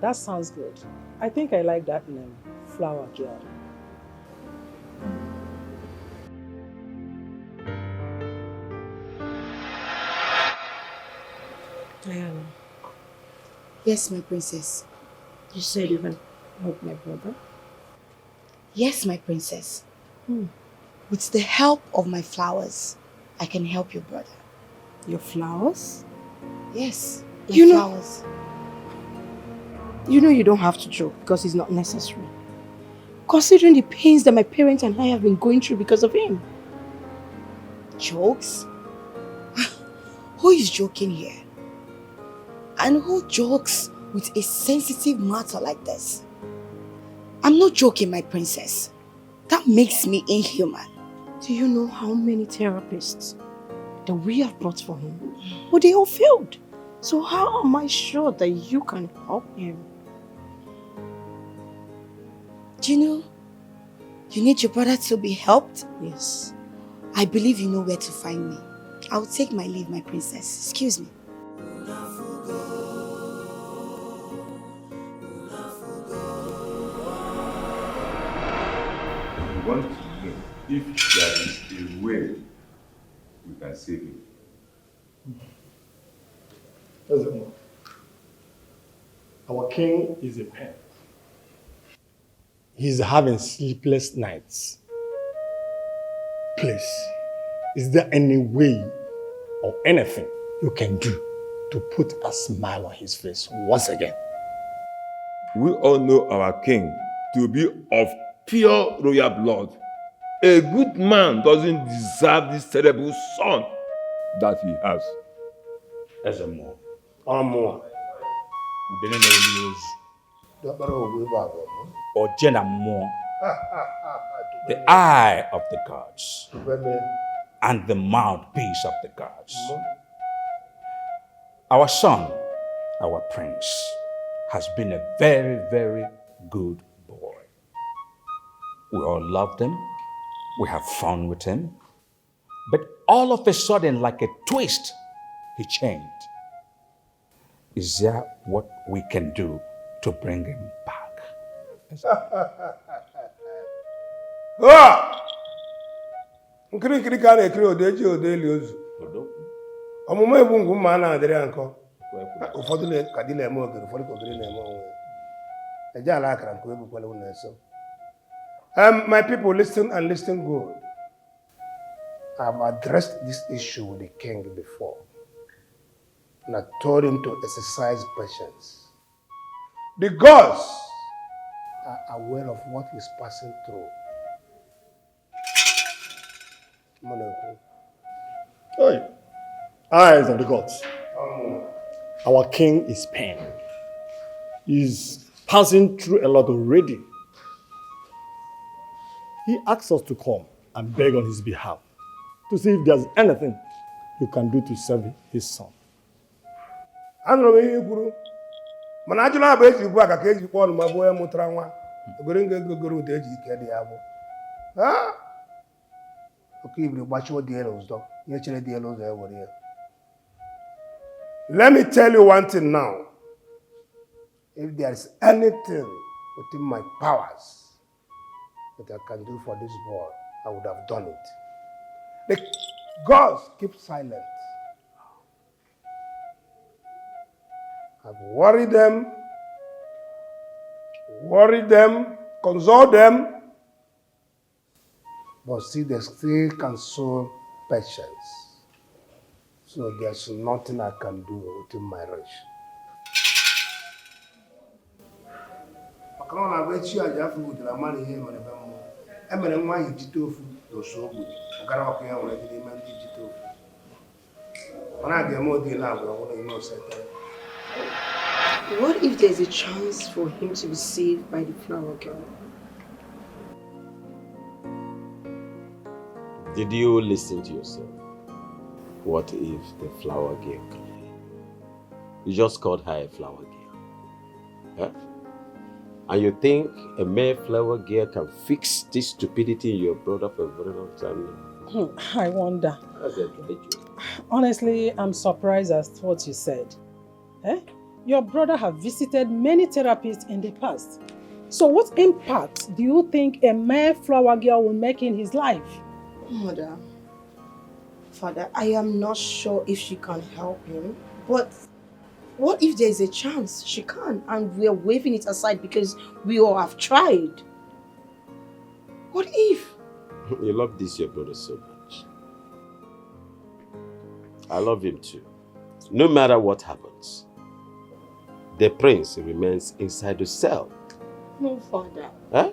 that sounds good. I think I like that name, flower girl. Diana. Yes, my princess. You said you can help my brother? Yes, my princess. With the help of my flowers, I can help your brother. Your flowers? Yes, my You know- flowers. You know you don't have to joke because it's not necessary. Considering the pains that my parents and I have been going through because of him. Jokes? Who is joking here? And who jokes with a sensitive matter like this? I'm not joking, my princess. That makes me inhuman. Do you know how many therapists that we have brought for him? But they all failed. So how am I sure that you can help him? Do you know you need your brother to be helped? Yes. I believe you know where to find me. I'll take my leave, my princess. Excuse me. We want to know if there is a way we can save him. Our king is in pain. He's having sleepless nights. Please, is there any way or anything you can do to put a smile on his face once again? We all know our king to be of pure royal blood. A good man doesn't deserve this terrible son that he has. Ezemo. Amor. Udene na eli ozu. Oje na mmụọ. The eye of the gods. And the mouthpiece of the gods. Our son, our prince, has been a very, very good boy. We all loved him. We have fun with him. But all of a sudden, like a twist, he changed. Is there what we can do to bring him back? Nkiri ka a na-ekiri odeji odeli ozu. Ọmụmụ egbu ngwu mma a na-adịrị ya nkọ. Ụfọdụ ka di na-eme ogiri, ụfọdụ ka ogiri na-eme onwe ya. Eje ala akara nke ebukwala unu eso. My people, listen and listen good. I've addressed this issue with the king before. And I told him to exercise patience. The gods are aware of what he's passing through. Hey, eyes of the gods. Our king is pain. He's passing through a lot already. He asks us to come and beg on his behalf to see if there's anything you can do to save his son. Anụrụ m ihe kwuru mana ajụla abụ eji ugbu a ka eji kpọọ ọnụ ma bụ onye mụtara nwa ogoro nga egogoro ụda eji ike dị ya bụ oke ibiri gbachiwo dị elu ụzọ ihe chere dị elu ụzọ ya were ya. Let me tell you one thing now. If there is anything within my powers that I can do for this boy, I would have done it. The gods keep silent. I've worried them, console them. But see, they still console patience. So there's nothing I can do within my reach. What if there's a chance for him to be saved by the flower girl? Did you listen to yourself? What if the flower girl came? You just called her a flower girl. Huh? And you think a mere flower girl can fix this stupidity in your brother for a very long time? I wonder. That's a dry joke. Honestly, I'm surprised at what you said. Eh? Your brother has visited many therapists in the past. So what impact do you think a mere flower girl will make in his life? Mother, Father, I am not sure if she can help him, but what if there's a chance she can and we are waving it aside because we all have tried? What if? You love this your brother so much. I love him too. No matter what happens, the prince remains inside the cell. No, Father. Huh?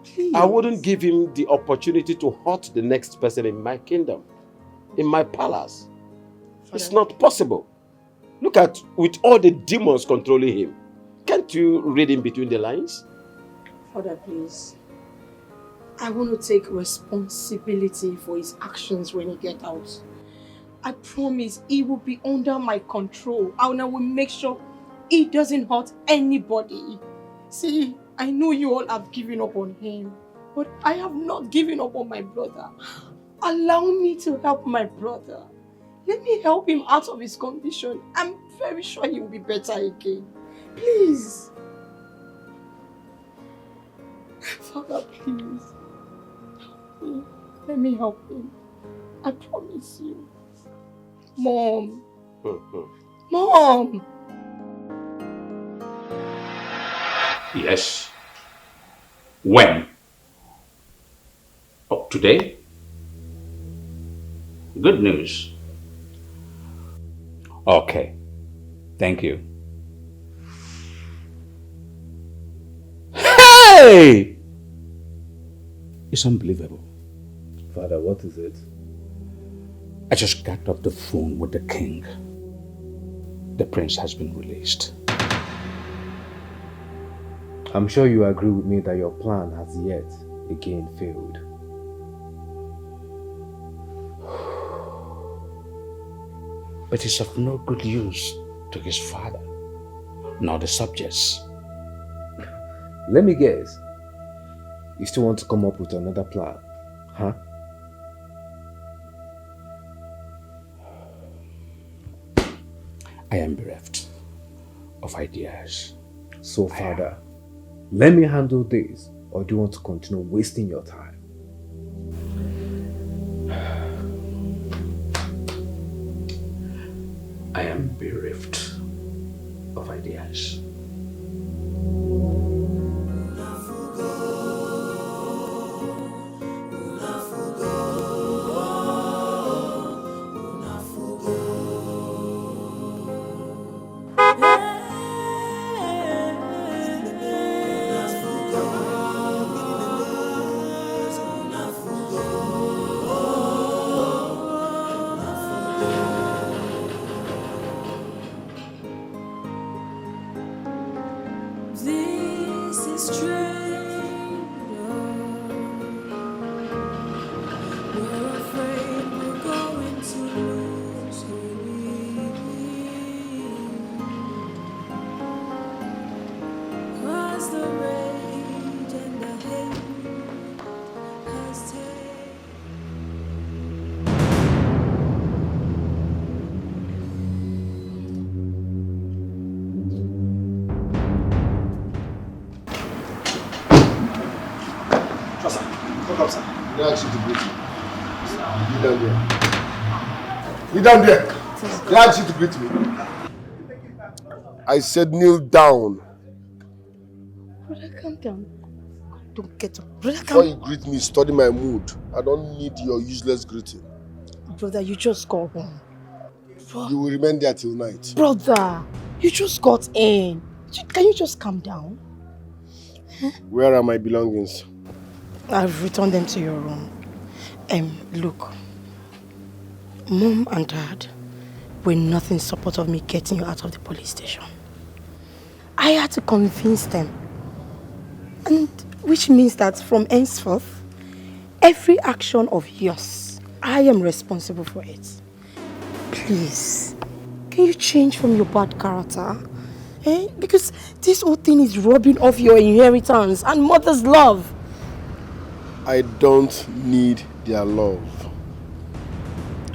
Please. I wouldn't give him the opportunity to hurt the next person in my kingdom, in my palace. Father. It's not possible. Look at, with all the demons controlling him. Can't you read in between the lines? Father, please. I want to take responsibility for his actions when he gets out. I promise he will be under my control and I will make sure he doesn't hurt anybody. See, I know you all have given up on him, but I have not given up on my brother. Allow me to help my brother. Let me help him out of his condition. I'm very sure he will be better again. Please. Father, please. Let me help him. I promise you. Mom. Mom. Yes. When? Oh, today? Good news. Okay. Thank you. Hey! It's unbelievable. Father, what is it? I just got off the phone with the king. The prince has been released. I'm sure you agree with me that your plan has yet again failed. But it's of no good use to his father, nor the subjects. Let me guess. You still want to come up with another plan, huh? I am bereft of ideas. So, Father, let me handle this, or do you want to continue wasting your time? I am bereft of ideas. This is strange. We're afraid we're going to lose cause the rage and the hate has taken. Look up, sir. They asked you to greet me. You down there. You down there. They asked you to greet me. I said kneel down. Brother, calm down. Don't get up. Brother, Before you greet me, study my mood. I don't need your useless greeting. Brother, you just got home. You will remain there till night. Brother, you just got in. Can you just calm down? Where are my belongings? I've returned them to your room. Look. Mom and Dad were not in support of me getting you out of the police station. I had to convince them. And which means that from henceforth, every action of yours, I am responsible for it. Please, can you change from your bad character? Because this whole thing is robbing off your inheritance and mother's love. I don't need their love.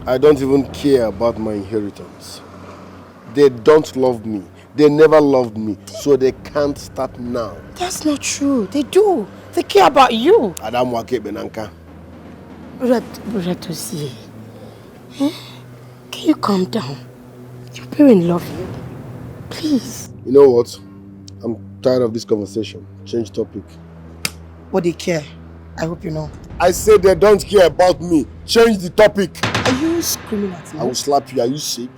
I don't even care about my inheritance. They don't love me. They never loved me, so they can't start now. That's not true. They do. They care about you. Adam Wake Benanka. Brother, can you calm down? Your parents love you. Please. You know what? I'm tired of this conversation. Change topic. But they care. I hope you know. I said they don't care about me. Change the topic. Are you screaming at me? I will slap you. Are you sick?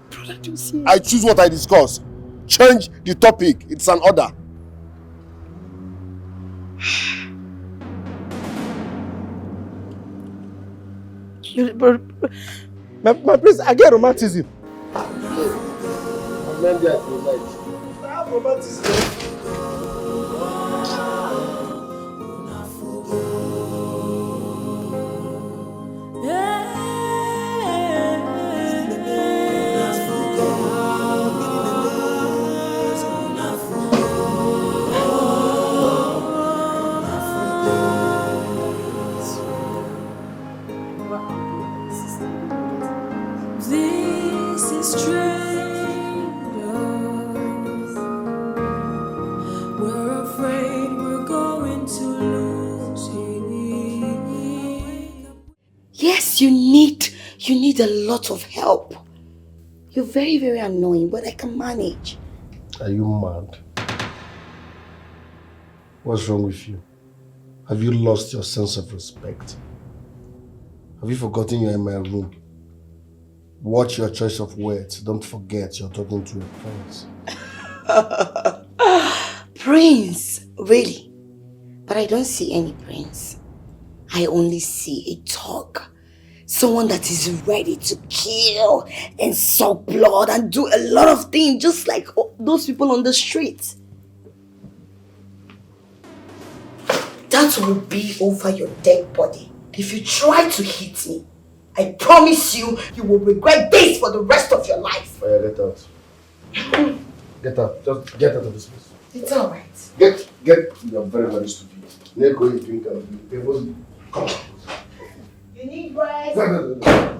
Brother, don't see it. I choose what I discuss. Change the topic. It's an order. My prince, I get romanticism. I'm not there till night. I have romanticism. This is strangers. We're afraid we're going to lose him. Yes, you need a lot of help. You're very, very annoying, but I can manage. Are you mad? What's wrong with you? Have you lost your sense of respect? Have you forgotten you're in my room? Watch your choice of words. Don't forget you're talking to a prince. Prince? Really? But I don't see any prince. I only see a thug. Someone that is ready to kill and suck blood and do a lot of things just like those people on the street. That will be over your dead body. If you try to hit me, I promise you, you will regret this for the rest of your life. Oh yeah, get out. Get out. Just get out of this place. It's alright. Get. You're very, very stupid. Let's go and drink and come on. You need bread? No.